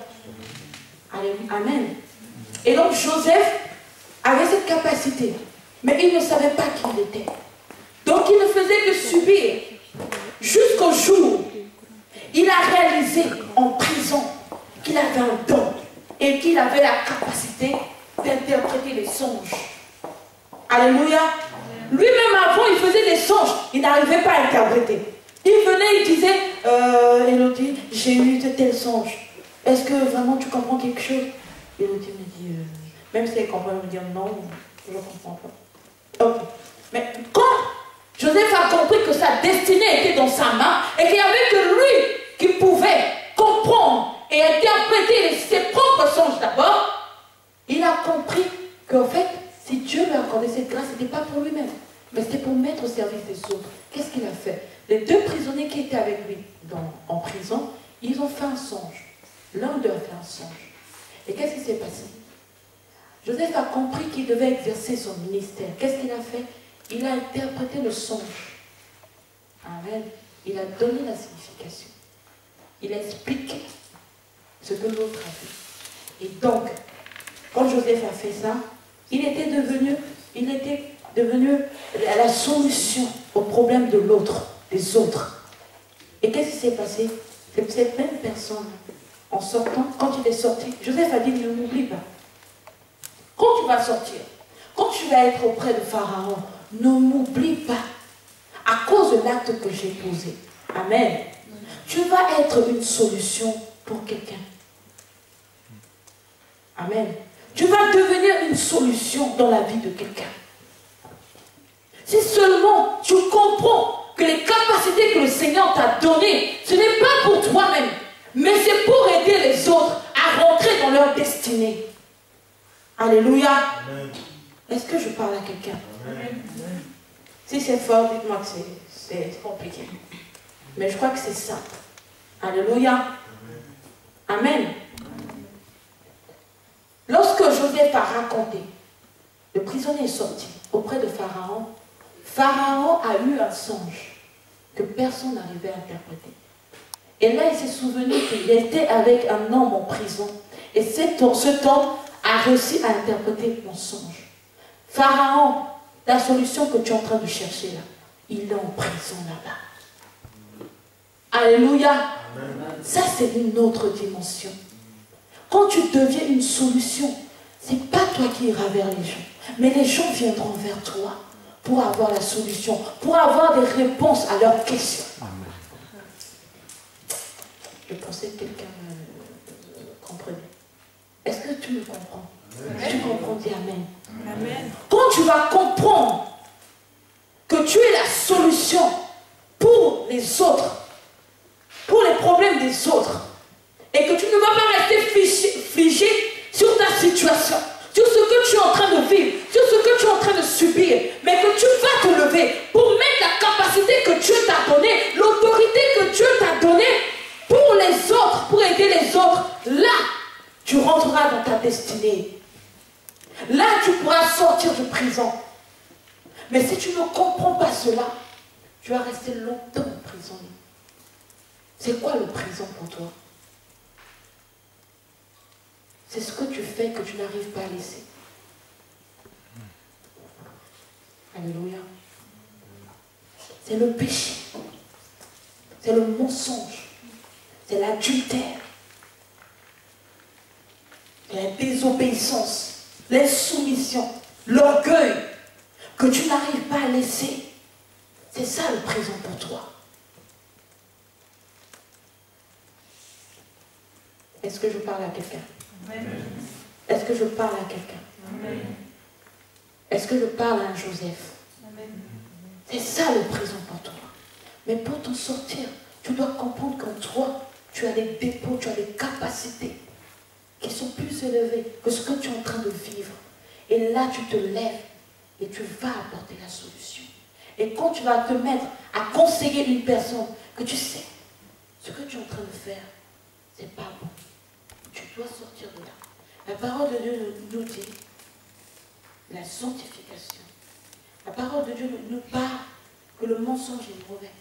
A: Alléluia. Amen. Et donc Joseph avait cette capacité. Mais il ne savait pas qui il était. Donc il ne faisait que subir. Jusqu'au jour, il a réalisé en prison qu'il avait un don. Et qu'il avait la capacité d'interpréter les songes. Alléluia. Lui-même avant, il faisait des songes. Il n'arrivait pas à interpréter. Il venait, il disait, Élodie, j'ai eu de tels songes. Est-ce que vraiment tu comprends quelque chose? Élodie me dit, même si elle comprend, elle me dit non, je ne comprends pas. Ok. Mais quand Joseph a compris que sa destinée était dans sa main et qu'il n'y avait que lui qui pouvait comprendre et interpréter ses propres songes d'abord. Il a compris qu'en fait, si Dieu lui a accordé cette grâce, ce n'était pas pour lui-même, mais c'était pour mettre au service des autres. Qu'est-ce qu'il a fait? Les deux prisonniers qui étaient avec lui en prison, ils ont fait un songe. L'un d'eux a fait un songe. Et qu'est-ce qui s'est passé? Joseph a compris qu'il devait exercer son ministère. Qu'est-ce qu'il a fait? Il a interprété le songe. Amen. Il a donné la signification. Il a expliqué ce que l'autre a vu. Et donc, quand Joseph a fait ça, il était devenu la solution au problème de l'autre, des autres. Et qu'est-ce qui s'est passé? C'est cette même personne, en sortant, quand il est sorti, Joseph a dit, ne m'oublie pas. Quand tu vas sortir, quand tu vas être auprès de Pharaon, ne m'oublie pas, à cause de l'acte que j'ai posé. Amen. Tu vas être une solution pour quelqu'un. Amen. Tu vas devenir une solution dans la vie de quelqu'un. Si seulement tu comprends que les capacités que le Seigneur t'a données, ce n'est pas pour toi-même, mais c'est pour aider les autres à rentrer dans leur destinée. Alléluia. Est-ce que je parle à quelqu'un? Si c'est fort, dites-moi que c'est compliqué. Mais je crois que c'est ça. Alléluia. Amen. Lorsque Joseph a raconté, le prisonnier est sorti auprès de Pharaon. Pharaon a eu un songe que personne n'arrivait à interpréter. Et là, il s'est souvenu qu'il était avec un homme en prison. Et cet homme a réussi à interpréter mon songe. Pharaon, la solution que tu es en train de chercher là, il est en prison là-bas. Alléluia. Amen. Ça, c'est une autre dimension. Quand tu deviens une solution, ce n'est pas toi qui iras vers les gens, mais les gens viendront vers toi pour avoir la solution, pour avoir des réponses à leurs questions. Amen. Je pensais que quelqu'un comprenait. Est-ce que tu me comprends? Amen. Tu comprends? Dis Amen. Amen. Quand tu vas comprendre que tu es la solution pour les autres, pour les problèmes des autres, et que tu ne vas pas rester figé sur ta situation, sur ce que tu es en train de vivre, sur ce que tu es en train de subir, mais que tu vas te lever pour mettre la capacité que Dieu t'a donnée, l'autorité que Dieu t'a donnée pour les autres, pour aider les autres, là, tu rentreras dans ta destinée. Là, tu pourras sortir de prison. Mais si tu ne comprends pas cela, tu vas rester longtemps en prison. C'est quoi le prison pour toi? C'est ce que tu fais que tu n'arrives pas à laisser. Alléluia. C'est le péché. C'est le mensonge. C'est l'adultère. C'est la désobéissance. L'insoumission. L'orgueil que tu n'arrives pas à laisser. C'est ça le prison pour toi. Est-ce que je parle à quelqu'un? Est-ce que je parle à quelqu'un? Est-ce que je parle à un Joseph? C'est ça le prison pour toi. Mais pour t'en sortir, tu dois comprendre qu'en toi, tu as des dépôts, tu as des capacités qui sont plus élevées que ce que tu es en train de vivre. Et là, tu te lèves et tu vas apporter la solution. Et quand tu vas te mettre à conseiller une personne, que tu sais, ce que tu es en train de faire, c'est pas bon. Tu dois sortir de là. La parole de Dieu nous dit la sanctification. La parole de Dieu nous parle que le mensonge est mauvais,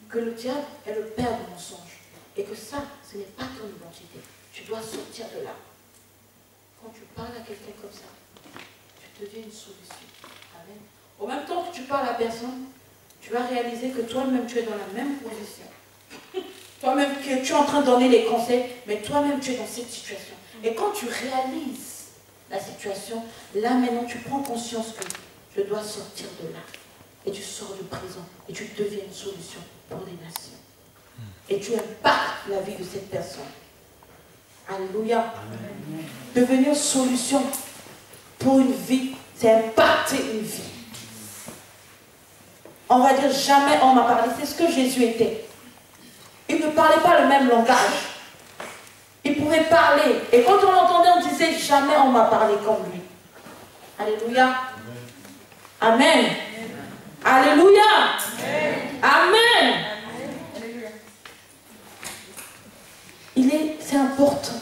A: que le diable est le père du mensonge, et que ça, ce n'est pas ton identité. Tu dois sortir de là. Quand tu parles à quelqu'un comme ça, tu deviens une solution. Amen. Au même temps que tu parles à personne, tu vas réaliser que toi-même, tu es dans la même position. Toi-même, tu es en train de donner les conseils, mais toi-même, tu es dans cette situation. Et quand tu réalises la situation, là, maintenant, tu prends conscience que je dois sortir de là. Et tu sors de prison. Et tu deviens une solution pour les nations. Et tu impactes la vie de cette personne. Alléluia. Amen. Devenir solution pour une vie, c'est impacter une vie. on va dire jamais on m'a parlé. C'est ce que Jésus était. Il ne parlait pas le même langage. Il pouvait parler. Et quand on l'entendait, on disait jamais on m'a parlé comme lui. Alléluia. Amen. Alléluia. Amen. C'est important.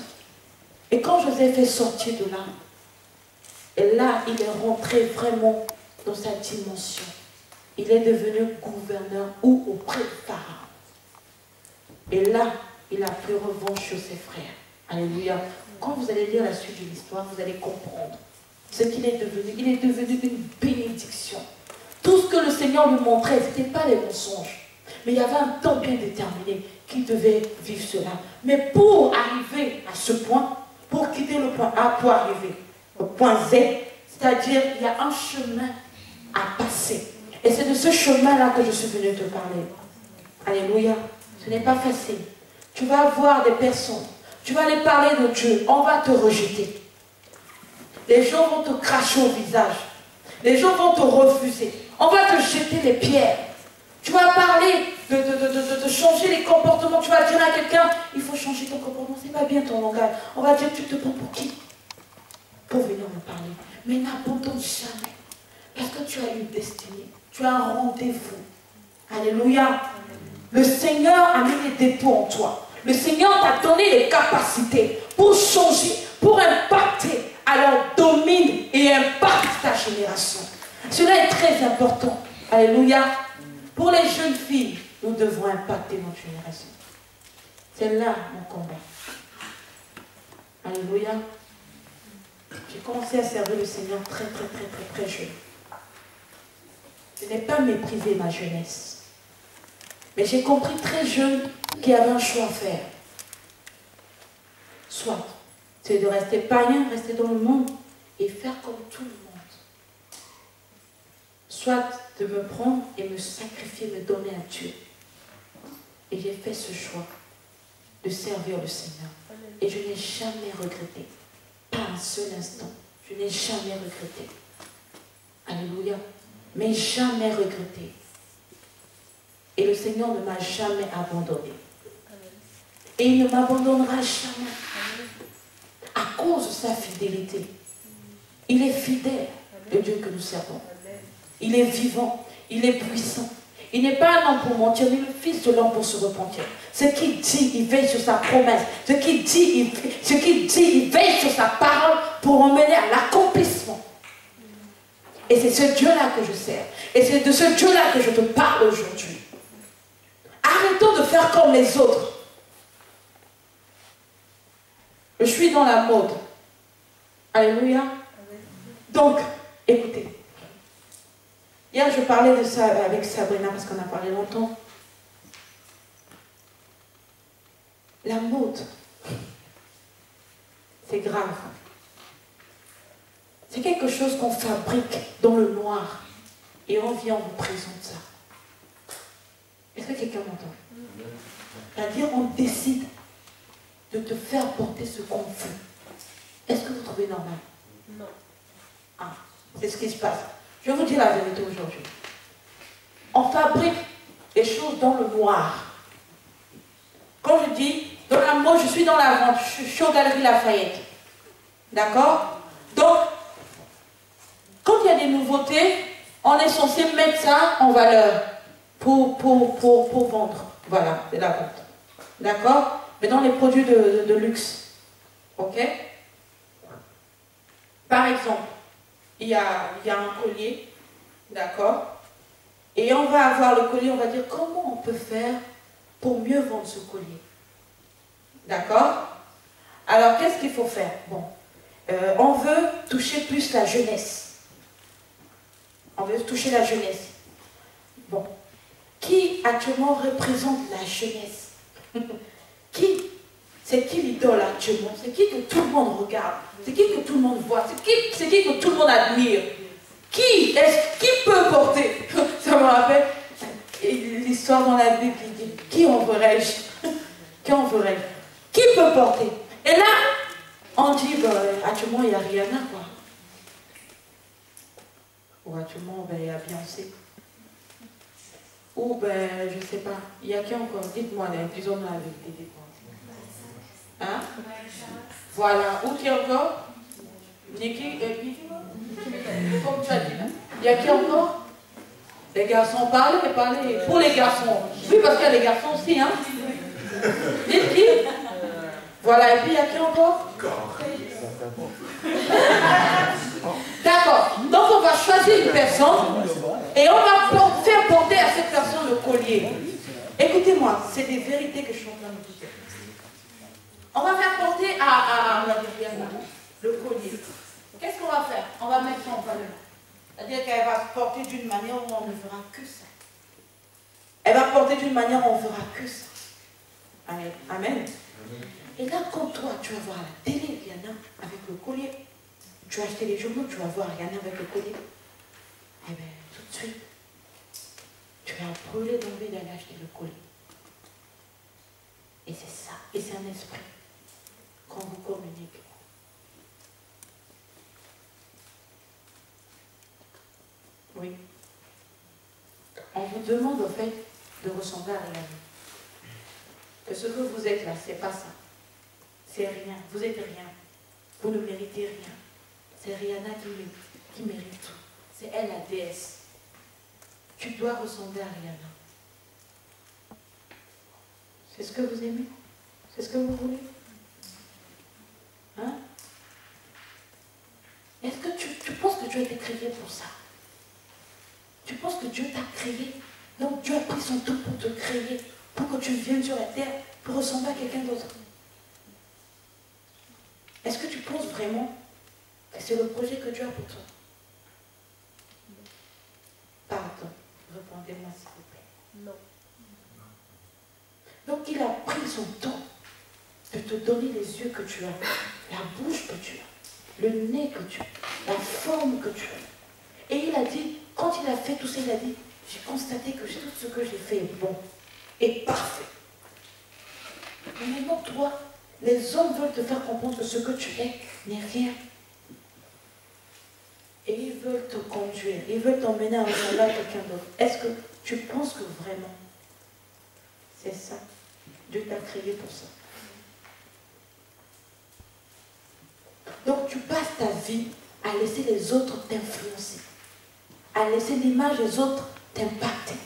A: Et quand Joseph est sorti de là, et là, il est rentré vraiment dans sa dimension. Il est devenu gouverneur ou auprès de Pharaon. Et là, il a pris revanche sur ses frères. Alléluia. Quand vous allez lire la suite de l'histoire, vous allez comprendre ce qu'il est devenu. Il est devenu une bénédiction. Tout ce que le Seigneur lui montrait, ce n'était pas des mensonges. Mais il y avait un temps bien déterminé qu'il devait vivre cela. Mais pour arriver à ce point, pour quitter le point A, pour arriver au point Z, c'est-à-dire il y a un chemin à passer. Et c'est de ce chemin-là que je suis venue te parler. Alléluia. Ce n'est pas facile. Tu vas voir des personnes, tu vas les parler de Dieu, on va te rejeter. Les gens vont te cracher au visage. Les gens vont te refuser. On va te jeter les pierres. Tu vas parler de changer les comportements. Tu vas dire à quelqu'un, il faut changer ton comportement. C'est pas bien ton langage. On va dire, tu te prends pour qui? Pour venir me parler. Mais n'abandonne jamais. Parce que tu as une destinée. Tu as un rendez-vous. Alléluia. Le Seigneur a mis les dépôts en toi. Le Seigneur t'a donné les capacités pour changer, pour impacter. Alors domine et impacte ta génération. Cela est très important. Alléluia. Pour les jeunes filles, nous devons impacter notre génération. C'est là mon combat. Alléluia. J'ai commencé à servir le Seigneur très jeune. Je n'ai pas méprisé ma jeunesse. Mais j'ai compris très jeune qu'il y avait un choix à faire. Soit c'est de rester païen, rester dans le monde et faire comme tout le monde. Soit de me prendre et me sacrifier, me donner à Dieu. Et j'ai fait ce choix de servir le Seigneur. Et je n'ai jamais regretté. Pas un seul instant. Je n'ai jamais regretté. Alléluia. Mais jamais regretté. Et le Seigneur ne m'a jamais abandonné. Et il ne m'abandonnera jamais. À cause de sa fidélité. Il est fidèle, le Dieu que nous servons. Il est vivant, il est puissant. Il n'est pas un homme pour mentir, mais le fils de l'homme pour se repentir. Ce qu'il dit, il veille sur sa promesse. Ce qu'il dit, il veille sur sa parole pour emmener à l'accomplissement. Et c'est ce Dieu-là que je sers. Et c'est de ce Dieu-là que je te parle aujourd'hui. Arrêtons de faire comme les autres. Je suis dans la mode. Alléluia. Donc, écoutez. Hier, je parlais de ça avec Sabrina parce qu'on a parlé longtemps. La mode, c'est grave. C'est quelque chose qu'on fabrique dans le noir et on vient, on vous présente ça. Est-ce que quelqu'un m'entend? C'est-à-dire, on décide de te faire porter ce qu'on veut. Est-ce que vous trouvez normal?
C: Non.
A: Ah, c'est ce qui se passe. Je vais vous dire la vérité aujourd'hui. On fabrique des choses dans le noir. Quand je dis, dans la mode, je suis dans la vente, je suis aux Galeries Lafayette. D'accord? Donc, quand il y a des nouveautés, on est censé mettre ça en valeur pour vendre. Voilà, c'est la vente. D'accord? Mais dans les produits de luxe. Ok? Par exemple, il y a un collier, d'accord? Et on va avoir le collier, on va dire comment on peut faire pour mieux vendre ce collier. D'accord? Alors, qu'est-ce qu'il faut faire? Bon, on veut toucher plus la jeunesse. On veut toucher la jeunesse. Bon, qui actuellement représente la jeunesse? Qui? C'est qui l'idole actuellement? C'est qui que tout le monde regarde? C'est qui que tout le monde voit? C'est qui que tout le monde admire? Qui peut porter? Ça me rappelle l'histoire dans la Bible qui dit qui enverrai-je? Qui enverrai-je? Qui peut porter? Et là, on dit actuellement il y a Rihanna quoi. Ou actuellement il y a Beyoncé. Ou ben, je ne sais pas. Il y a qui encore? Dites-moi, disons la vérité, dites-moi. Hein? Voilà. Ou qui encore? Niki, comme tu as dit là. Il y a qui encore? Les garçons, parlez. Pour les garçons. Oui, parce qu'il y a les garçons aussi, hein? Dites qui? Voilà, et puis il y a qui encore? D'accord. Donc on va choisir une personne et on va faire porter à cette personne le collier. Écoutez-moi, c'est des vérités que je suis en train de vous dire. On va faire porter à le collier. Qu'est-ce qu'on va faire? On va mettre ça en valeur. C'est-à-dire qu'elle va porter d'une manière où on ne fera que ça. Elle va porter d'une manière où on ne fera que ça. Amen. Amen. Et là, quand toi, tu vas voir la télé, Rihanna, avec le collier, tu vas acheter les journaux, tu vas voir Rihanna avec le collier, eh bien, tout de suite, tu vas brûler d'envie d'aller acheter le collier. Et c'est ça, et c'est un esprit qu'on vous communique. Oui. On vous demande, au fait, de ressembler à Rihanna. Que ce que vous êtes là, c'est pas ça. C'est rien. Vous êtes rien. Vous ne méritez rien. C'est Rihanna qui mérite tout. C'est elle la déesse. Tu dois ressembler à Rihanna. C'est ce que vous aimez? C'est ce que vous voulez? Hein? Est-ce que tu penses que Dieu a été créé pour ça? Tu penses que Dieu t'a créé? Donc Dieu a pris son temps pour te créer, pour que tu viennes sur la terre, pour ressembler à quelqu'un d'autre. Est-ce que tu penses vraiment que c'est le projet que Dieu a pour toi? Pardon, répondez-moi s'il vous plaît. Non. Donc il a pris son temps de te donner les yeux que tu as, la bouche que tu as, le nez que tu as, la forme que tu as. Et il a dit, quand il a fait tout ça, il a dit, j'ai constaté que tout ce que j'ai fait est bon et parfait. Mais maintenant, toi, les hommes veulent te faire comprendre que ce que tu es n'est rien. Et ils veulent te conduire, ils veulent t'emmener à ressembler à quelqu'un d'autre. Est-ce que tu penses que vraiment, c'est ça? Dieu t'a créé pour ça. Donc tu passes ta vie à laisser les autres t'influencer, à laisser l'image des autres t'impacter,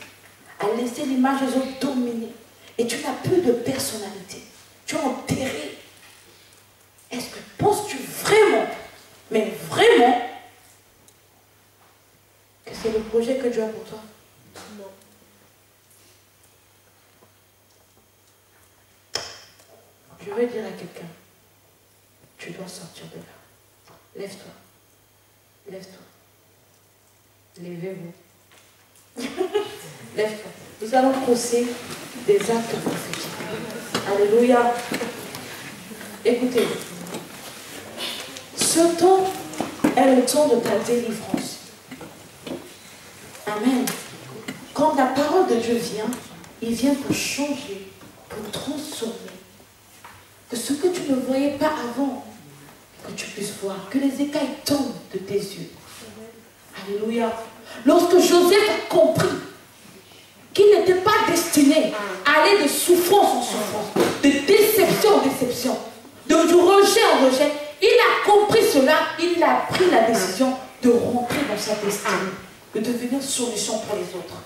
A: à laisser l'image des autres dominer. Et tu n'as plus de personnalité. Tu es enterré. Est-ce que penses-tu vraiment, mais vraiment, que c'est le projet que Dieu a pour toi? Non. Je veux dire à quelqu'un, tu dois sortir de là. Lève-toi. Lève-toi. Levez-vous. Lève-toi. Nous allons poser des actes prophétiques. Alléluia. Écoutez, ce temps est le temps de ta délivrance. Amen. Quand la parole de Dieu vient, il vient pour changer, pour transformer. Que ce que tu ne voyais pas avant, que tu puisses voir, que les écailles tombent de tes yeux. Alléluia. Lorsque Joseph a compris qu'il n'était pas destiné à aller de souffrance en souffrance, de déception en déception, de rejet en rejet, il a compris cela, il a pris la décision de rentrer dans sa destinée, de devenir solution pour les autres.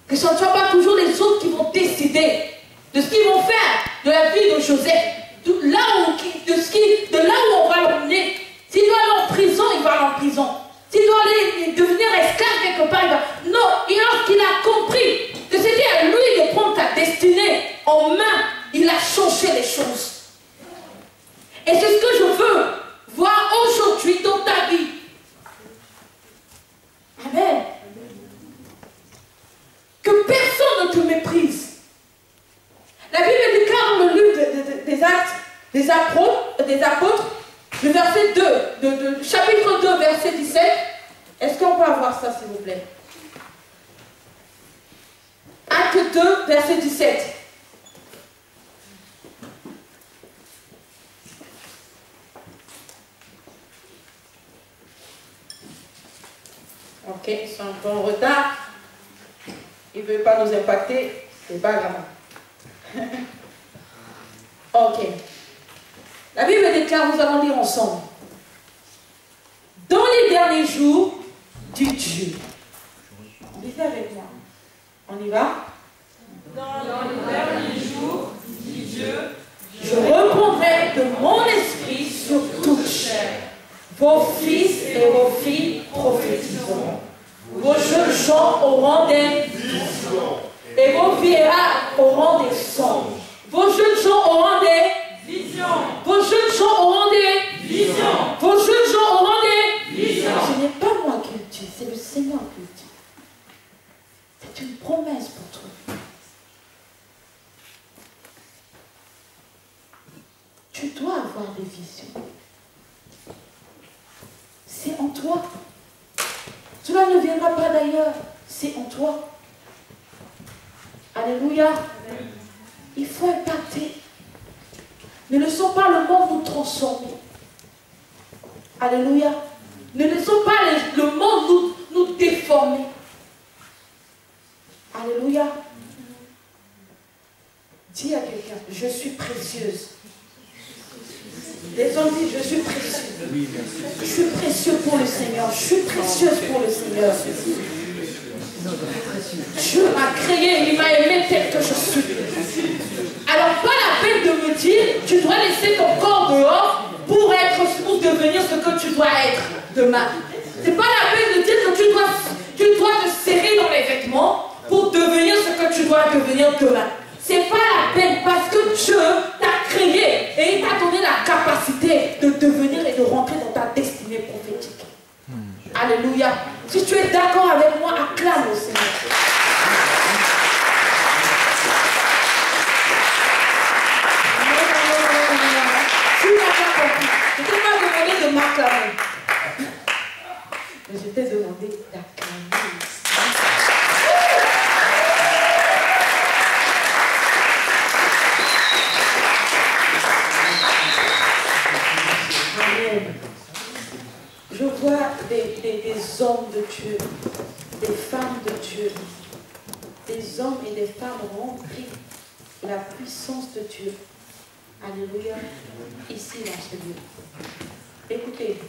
A: Que ce ne soit pas toujours les autres qui vont décider de ce qu'ils vont faire de la vie de Joseph, de là où on va l'emmener. S'il doit aller en prison, il va aller en prison. S'il doit aller devenir esclave quelque part, il va... Non, lorsqu'il a compris que c'était à lui de prendre ta destinée en main, il a changé les choses. Et c'est ce que je veux voir aujourd'hui dans ta vie. Amen. Que personne ne te méprise. La Bible dit quand on lit des actes des apôtres, le verset 2, chapitre 2, verset 17. Est-ce qu'on peut avoir ça, s'il vous plaît? Acte 2, verset 17. Ok, ils sont un peu en retard. Ils ne veut pas nous impacter, c'est pas grave. Ok. La Bible déclare, nous allons lire ensemble. Dans les derniers jours du Dieu. Lisez avec moi. On y va?
C: Dans les derniers jours, dit Dieu,
A: je répandrai de mon esprit sur toute chair. Vos fils et vos filles prophétiseront. Vos jeunes gens auront des visions. Et vos vieillards auront des songes. Vos jeunes gens auront des visions. Vos jeunes gens auront des visions. Vos jeunes gens auront des visions. Ce n'est pas moi qui le dis, c'est le Seigneur qui le dit. C'est une promesse pour toi. Tu dois avoir des visions. C'est en toi. Cela ne viendra pas d'ailleurs. C'est en toi. Alléluia. Il faut impacter. Ne laissons pas le monde nous transformer. Alléluia. Ne laissons pas le monde nous déformer. Alléluia. Dis à quelqu'un, je suis précieuse. Les hommes disent, je suis précieux. Je suis précieux pour le Seigneur. Je suis précieuse pour le Seigneur. Dieu m'a créé, il m'a aimé tel que je suis. Alors, pas la peine de me dire, tu dois laisser ton corps dehors pour devenir ce que tu dois être demain. C'est pas la peine de dire que tu dois te serrer dans les vêtements pour devenir ce que tu dois devenir demain. C'est pas la peine parce que Dieu t'a créé et il t'a donné la capacité de devenir et de rentrer dans ta destinée prophétique. Alléluia. Si tu es d'accord avec moi, acclame au Seigneur. Tu n'as pas compris. Je ne t'ai pas demandé de m'acclamer. Mais je t'ai demandé d'acclamer. Je vois des hommes de Dieu, des femmes de Dieu, des hommes et des femmes remplis de la puissance de Dieu. Alléluia, ici dans ce lieu. Écoutez,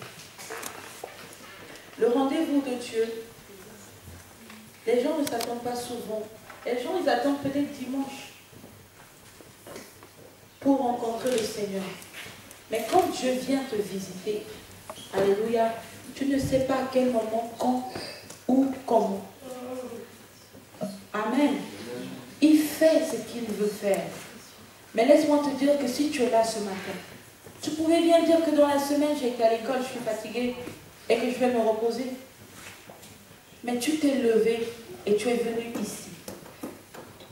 A: le rendez-vous de Dieu, les gens ne s'attendent pas souvent. Les gens, ils attendent peut-être dimanche pour rencontrer le Seigneur. Mais quand Dieu vient te visiter, alléluia, tu ne sais pas à quel moment, quand, où, comment. Amen. Il fait ce qu'il veut faire. Mais laisse-moi te dire que si tu es là ce matin, tu pouvais bien dire que dans la semaine, j'ai été à l'école, je suis fatiguée et que je vais me reposer. Mais tu t'es levé et tu es venu ici.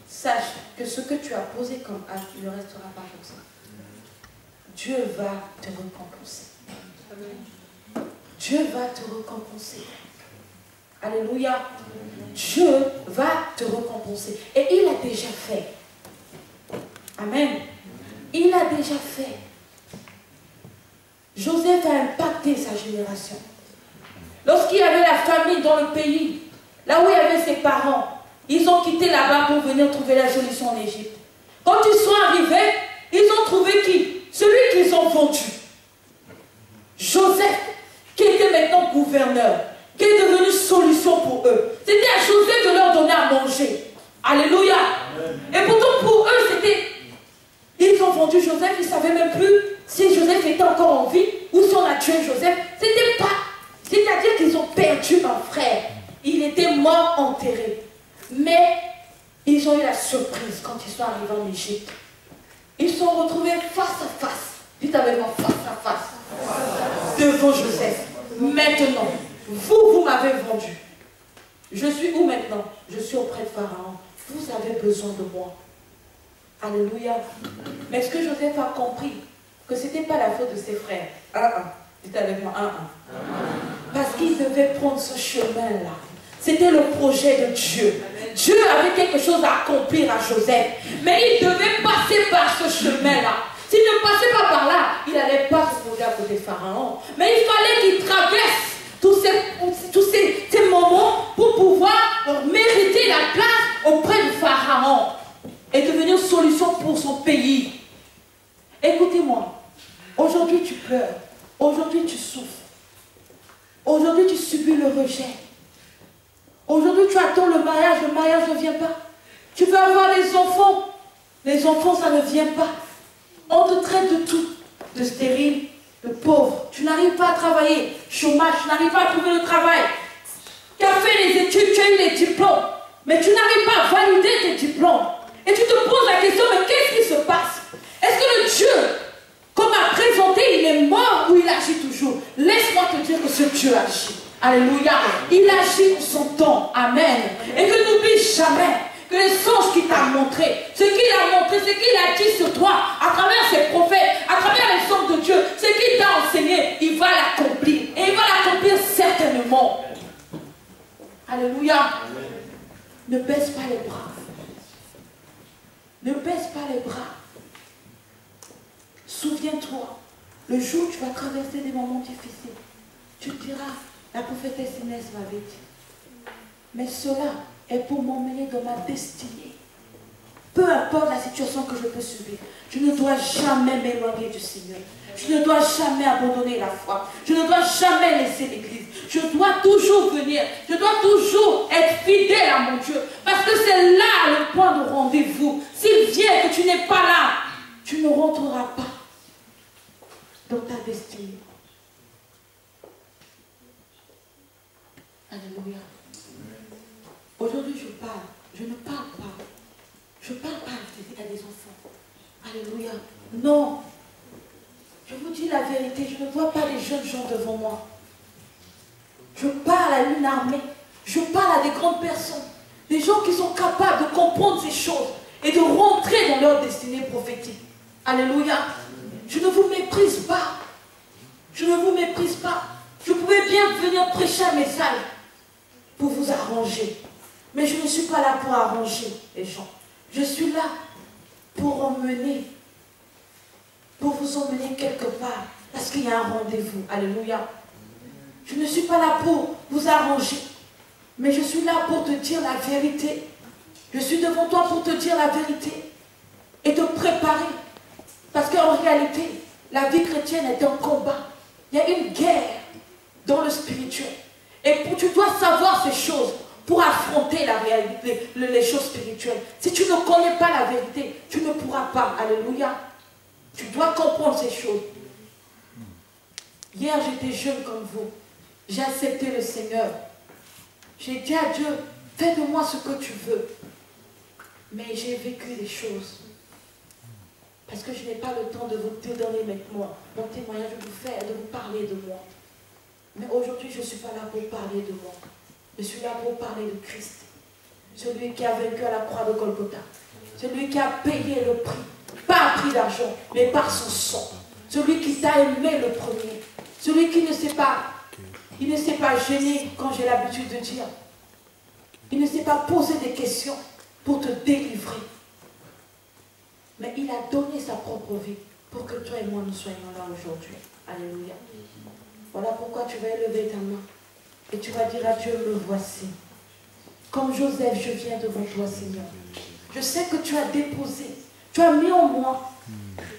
A: Sache que ce que tu as posé comme acte ne restera pas comme ça. Dieu va te récompenser. Dieu va te récompenser. Alléluia. Dieu va te récompenser. Et il a déjà fait. Amen. Il a déjà fait. Joseph a impacté sa génération. Lorsqu'il y avait la famine dans le pays, là où il y avait ses parents, ils ont quitté là-bas pour venir trouver la solution en Égypte. Quand ils sont arrivés, ils ont trouvé qui? Celui qu'ils ont vendu. Joseph, qui était maintenant gouverneur, qui est devenu solution pour eux. C'était à Joseph de leur donner à manger. Alléluia. Et pourtant pour eux, c'était... Ils ont vendu Joseph, ils ne savaient même plus si Joseph était encore en vie ou si on a tué Joseph. C'était pas... C'est-à-dire qu'ils ont perdu un frère. Il était mort, enterré. Mais ils ont eu la surprise quand ils sont arrivés en Égypte. Ils se sont retrouvés face à face. Dites avec moi, face à face. Devant Joseph. Maintenant, vous m'avez vendu. Je suis où maintenant? Je suis auprès de Pharaon. Vous avez besoin de moi. Alléluia. Mais est-ce que Joseph a compris que ce n'était pas la faute de ses frères? Dites avec moi, parce qu'il devait prendre ce chemin-là. C'était le projet de Dieu. Dieu avait quelque chose à accomplir à Joseph. Mais il devait passer par ce chemin-là. S'il ne passait pas par là, il n'allait pas se poser à côté de Pharaon. Mais il fallait qu'il traverse tous ces moments pour pouvoir mériter la place auprès de Pharaon est devenue solution pour son pays. Écoutez-moi, aujourd'hui tu pleures, aujourd'hui tu souffres, aujourd'hui tu subis le rejet. Aujourd'hui tu attends le mariage ne vient pas. Tu veux avoir des enfants, les enfants ça ne vient pas. On te traite de tout, de stérile, de pauvre. Tu n'arrives pas à travailler, chômage, tu n'arrives pas à trouver le travail. Tu as fait les études, tu as eu les diplômes, mais tu n'arrives pas à valider tes diplômes. Et tu te poses la question, mais qu'est-ce qui se passe? Est-ce que le Dieu qu'on m'a présenté, il est mort ou il agit toujours? Laisse-moi te dire que ce Dieu agit. Alléluia. Il agit en son temps. Amen. Et que n'oublie jamais que les songes qu'il t'a montré, ce qu'il a montré, ce qu'il a dit sur toi, à travers ses prophètes, à travers les songes de Dieu, ce qu'il t'a enseigné, il va l'accomplir. Et il va l'accomplir certainement. Alléluia. Ne baisse pas les bras. Ne baisse pas les bras. Souviens-toi, le jour où tu vas traverser des moments difficiles, tu te diras, la prophétesse Inès m'avait dit, mais cela est pour m'emmener dans ma destinée. Peu importe la situation que je peux subir, je ne dois jamais m'éloigner du Seigneur. Je ne dois jamais abandonner la foi. Je ne dois jamais laisser l'église. Je dois toujours venir. Je dois toujours être fidèle à mon Dieu. Parce que c'est là le point de rendez-vous. S'il vient et que tu n'es pas là, tu ne rentreras pas dans ta destinée. Alléluia. Aujourd'hui, je parle. Je ne parle pas. Je ne parle pas à des enfants. Alléluia. Non. Je vous dis la vérité, je ne vois pas les jeunes gens devant moi. Je parle à une armée. Je parle à des grandes personnes. Des gens qui sont capables de comprendre ces choses et de rentrer dans leur destinée prophétique. Alléluia. Je ne vous méprise pas. Je ne vous méprise pas. Je pouvais bien venir prêcher un message pour vous arranger. Mais je ne suis pas là pour arranger les gens. Je suis là pour emmener, pour vous emmener quelque part. Parce qu'il y a un rendez-vous. Alléluia. Je ne suis pas là pour vous arranger. Mais je suis là pour te dire la vérité. Je suis devant toi pour te dire la vérité. Et te préparer. Parce qu'en réalité, la vie chrétienne est un combat. Il y a une guerre dans le spirituel. Et tu dois savoir ces choses pour affronter la réalité, les choses spirituelles. Si tu ne connais pas la vérité, tu ne pourras pas. Alléluia. Tu dois comprendre ces choses. Hier, j'étais jeune comme vous. J'ai accepté le Seigneur. J'ai dit à Dieu, fais de moi ce que tu veux. Mais j'ai vécu des choses. Parce que je n'ai pas le temps de vous donner maintenant mon témoignage, de vous faire, de vous parler de moi. Mais aujourd'hui, je ne suis pas là pour parler de moi. Je suis là pour parler de Christ. Celui qui a vaincu à la croix de Golgotha. Celui qui a payé le prix. Pas un prix d'argent, mais par son sang. Celui qui t'a aimé le premier. Celui qui ne s'est pas gêné, quand j'ai l'habitude de dire. Il ne s'est pas posé des questions pour te délivrer. Mais il a donné sa propre vie pour que toi et moi nous soyons là aujourd'hui. Alléluia. Voilà pourquoi tu vas élever ta main. Et tu vas dire à Dieu, me voici. Comme Joseph, je viens devant toi, Seigneur. Je sais que tu as déposé, tu as mis en moi,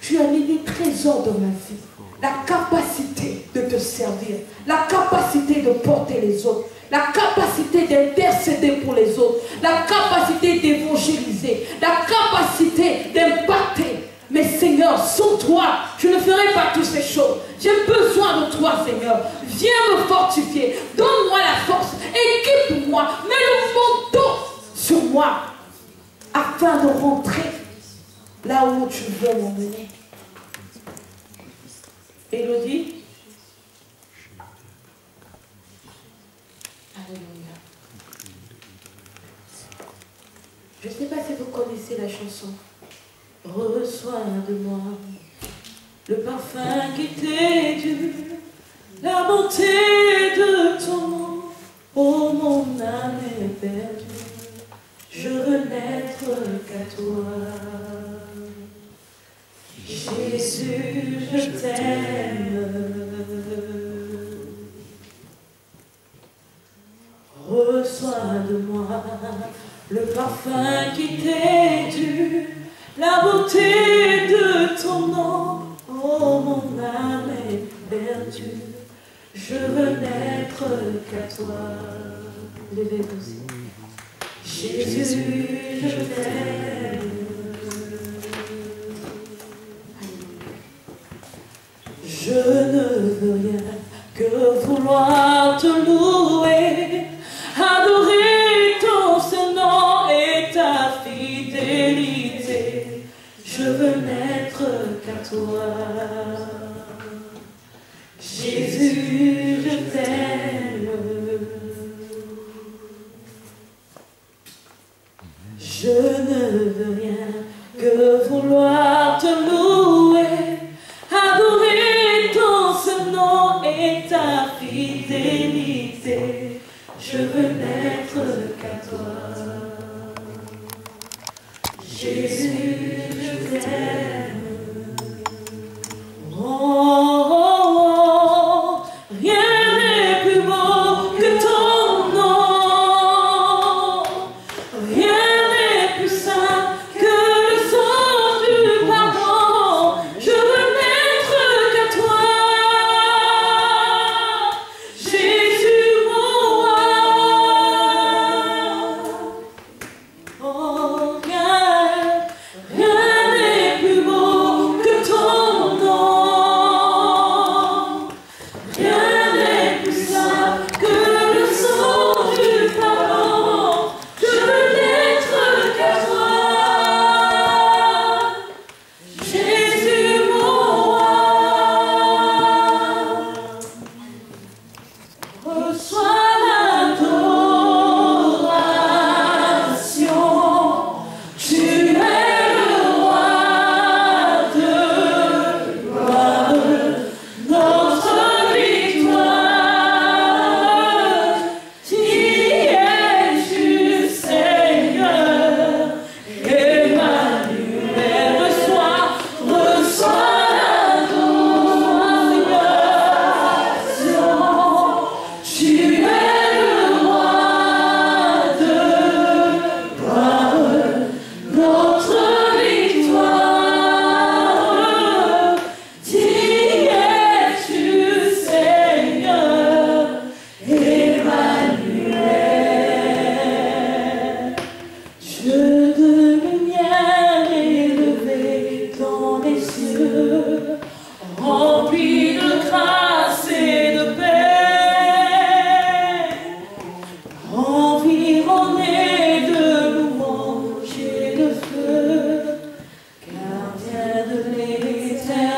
A: tu as mis des trésors dans ma vie. La capacité de te servir, la capacité de porter les autres, la capacité d'intercéder pour les autres, la capacité d'évangéliser, la capacité d'impacter. Mais Seigneur, sans toi, je ne ferai pas toutes ces choses. J'ai besoin de toi, Seigneur. Viens me fortifier. Donne-moi la force. Équipe-moi. Mets le manteau sur moi. Afin de rentrer là où tu veux m'emmener. Élodie. Alléluia. Je ne sais pas si vous connaissez la chanson. Reçois de moi le parfum qui t'est dû, la bonté de ton nom. Oh, mon âme est perdue, je veux n'être qu'à toi. Jésus, je t'aime. Reçois de moi le parfum la beauté de ton nom. Oh, mon âme est perdue, je veux n'être qu'à toi. Levez-vous aussi. Jésus, je t'aime. Je ne veux rien que vouloir te louer, adorer ton saint nom et ta fidélité. Je veux n'être qu'à toi. Jésus, je t'aime. Je ne veux rien que vouloir te louer, adorer ton saint nom et ta fidélité. Je veux n'être qu'à toi. Jésus, je t'aime. Oh, oh, oh, rien n'est plus beau que ton nom. Rien n'est plus saint que le sang du pardon. Je veux n'être qu'à toi. Jésus, mon roi. Oh, rien n'est plus beau que ton nom. Rien n'est plus saint que le sang du pardon. Je veux n'être qu'à toi. Jésus, mon roi. Reçois l'adoration. Tu es le roi de gloire, notre victoire. Qui es-tu, Seigneur? Emmanuel, reçois l'adoration. Tu es le roi de gloire, notre victoire. Qui es-tu, Seigneur? Emmanuel. Dieu de lumière élevé dans les cieux, rempli de grâce et de paix, environné de louanges et de feu, gardien de l'éternité.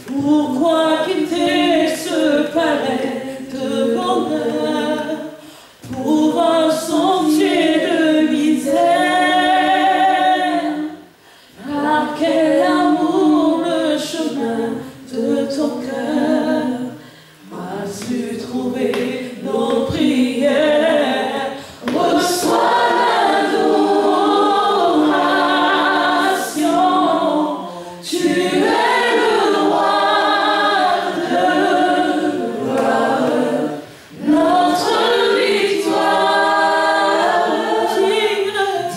A: Pourquoi quitter ce palais de bonheur pour un sentier de misère? Par quel amour le chemin de ton cœur as-tu trouvé nos prières? Reçois l'adoration. Tu es le roi de gloire, notre victoire.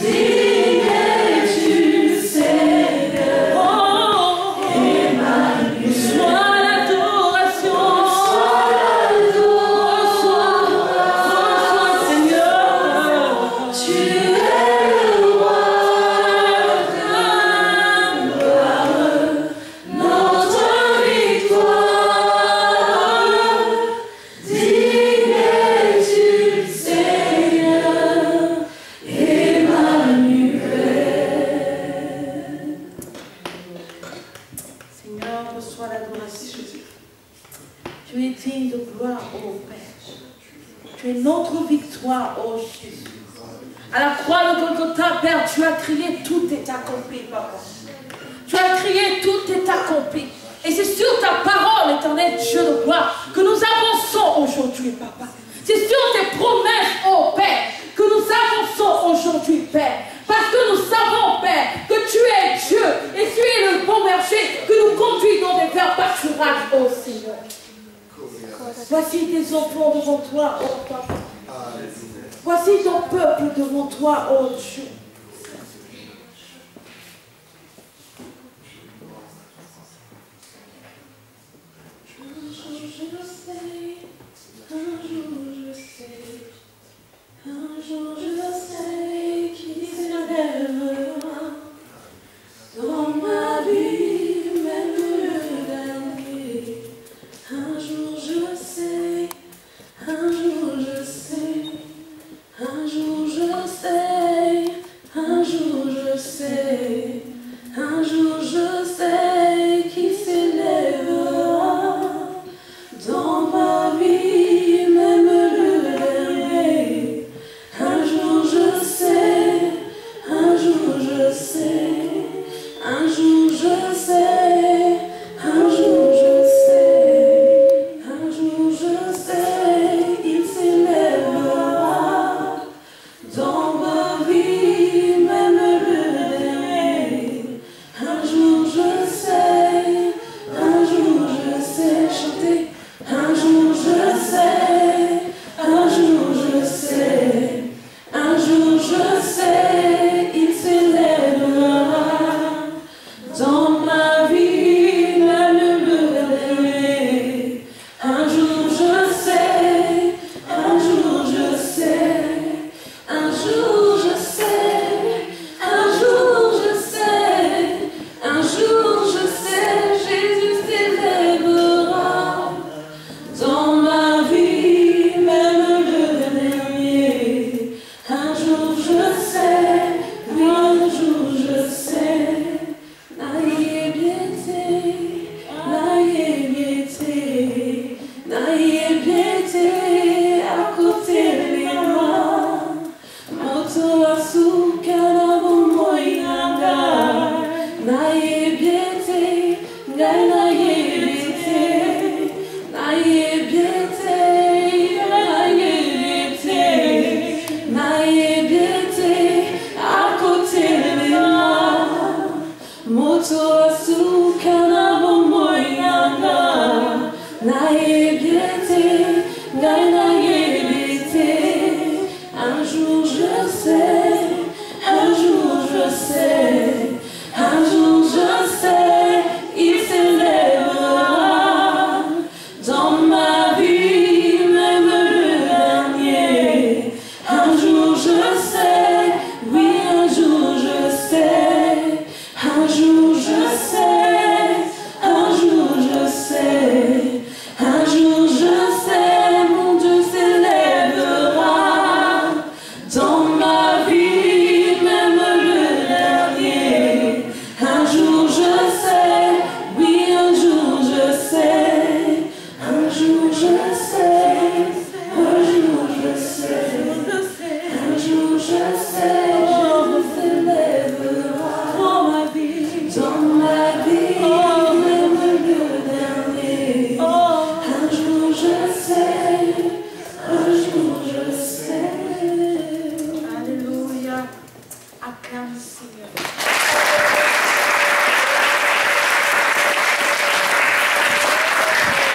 A: Digne es-tu, Seigneur. Oh, Emmanuel. Reçois l'adoration. Reçois, Seigneur. Tu es le roi de gloire, notre victoire. Digne es-tu, Seigneur, Emmanuel. Seigneur, reçois l'adoration. Tu es digne de gloire, ô Père. Tu es notre victoire, ô Jésus. À la croix de Golgotha, Père, tu as crié, tout est accompli, Papa. Tu as crié, tout est accompli. Et c'est sur ta parole, éternel Dieu de gloire, que nous avançons aujourd'hui, Papa. C'est sur tes promesses, ô Père, que nous avançons aujourd'hui, Père. Parce que nous savons, Père, que tu es Dieu et tu es le bon berger que nous conduis dans des verts pâturages, ô Seigneur. Voici tes enfants devant toi, ô Papa. Voici ton peuple devant toi, ô Dieu.
E: Un jour je sais qui s'élèvera dans ma vie, même le dernier. Un jour je sais, un jour je sais, un jour je sais, un jour je sais, un jour je sais qui s'élèvera dans ma vie, même le dernier. Un jour je sais, un jour je sais, un jour je sais, un jour je sais, un jour je sais, il s'élèvera dans ma vie, même le dernier. Un jour je sais, un jour je sais, chanter. Un jour je sais, un jour je sais, un jour je sais, il s'élèvera dans ma vie, même le dernier. Un jour je sais, un jour je sais, un jour je sais, un jour je sais, un jour je sais, Jésus s'élèvera dans ma vie, même le dernier. Un jour je sais, oui, un jour je sais. Naïe biété, naïe biété, naïe biété, à côté de moi. Moto asuka na bumoyanga. Naïe biété, naïe biété, naïe biété, naïe biété, à côté de moi. Moto asuka na bumoyanga. Naïe biété, naïe biété. Un jour je sais, un jour je sais.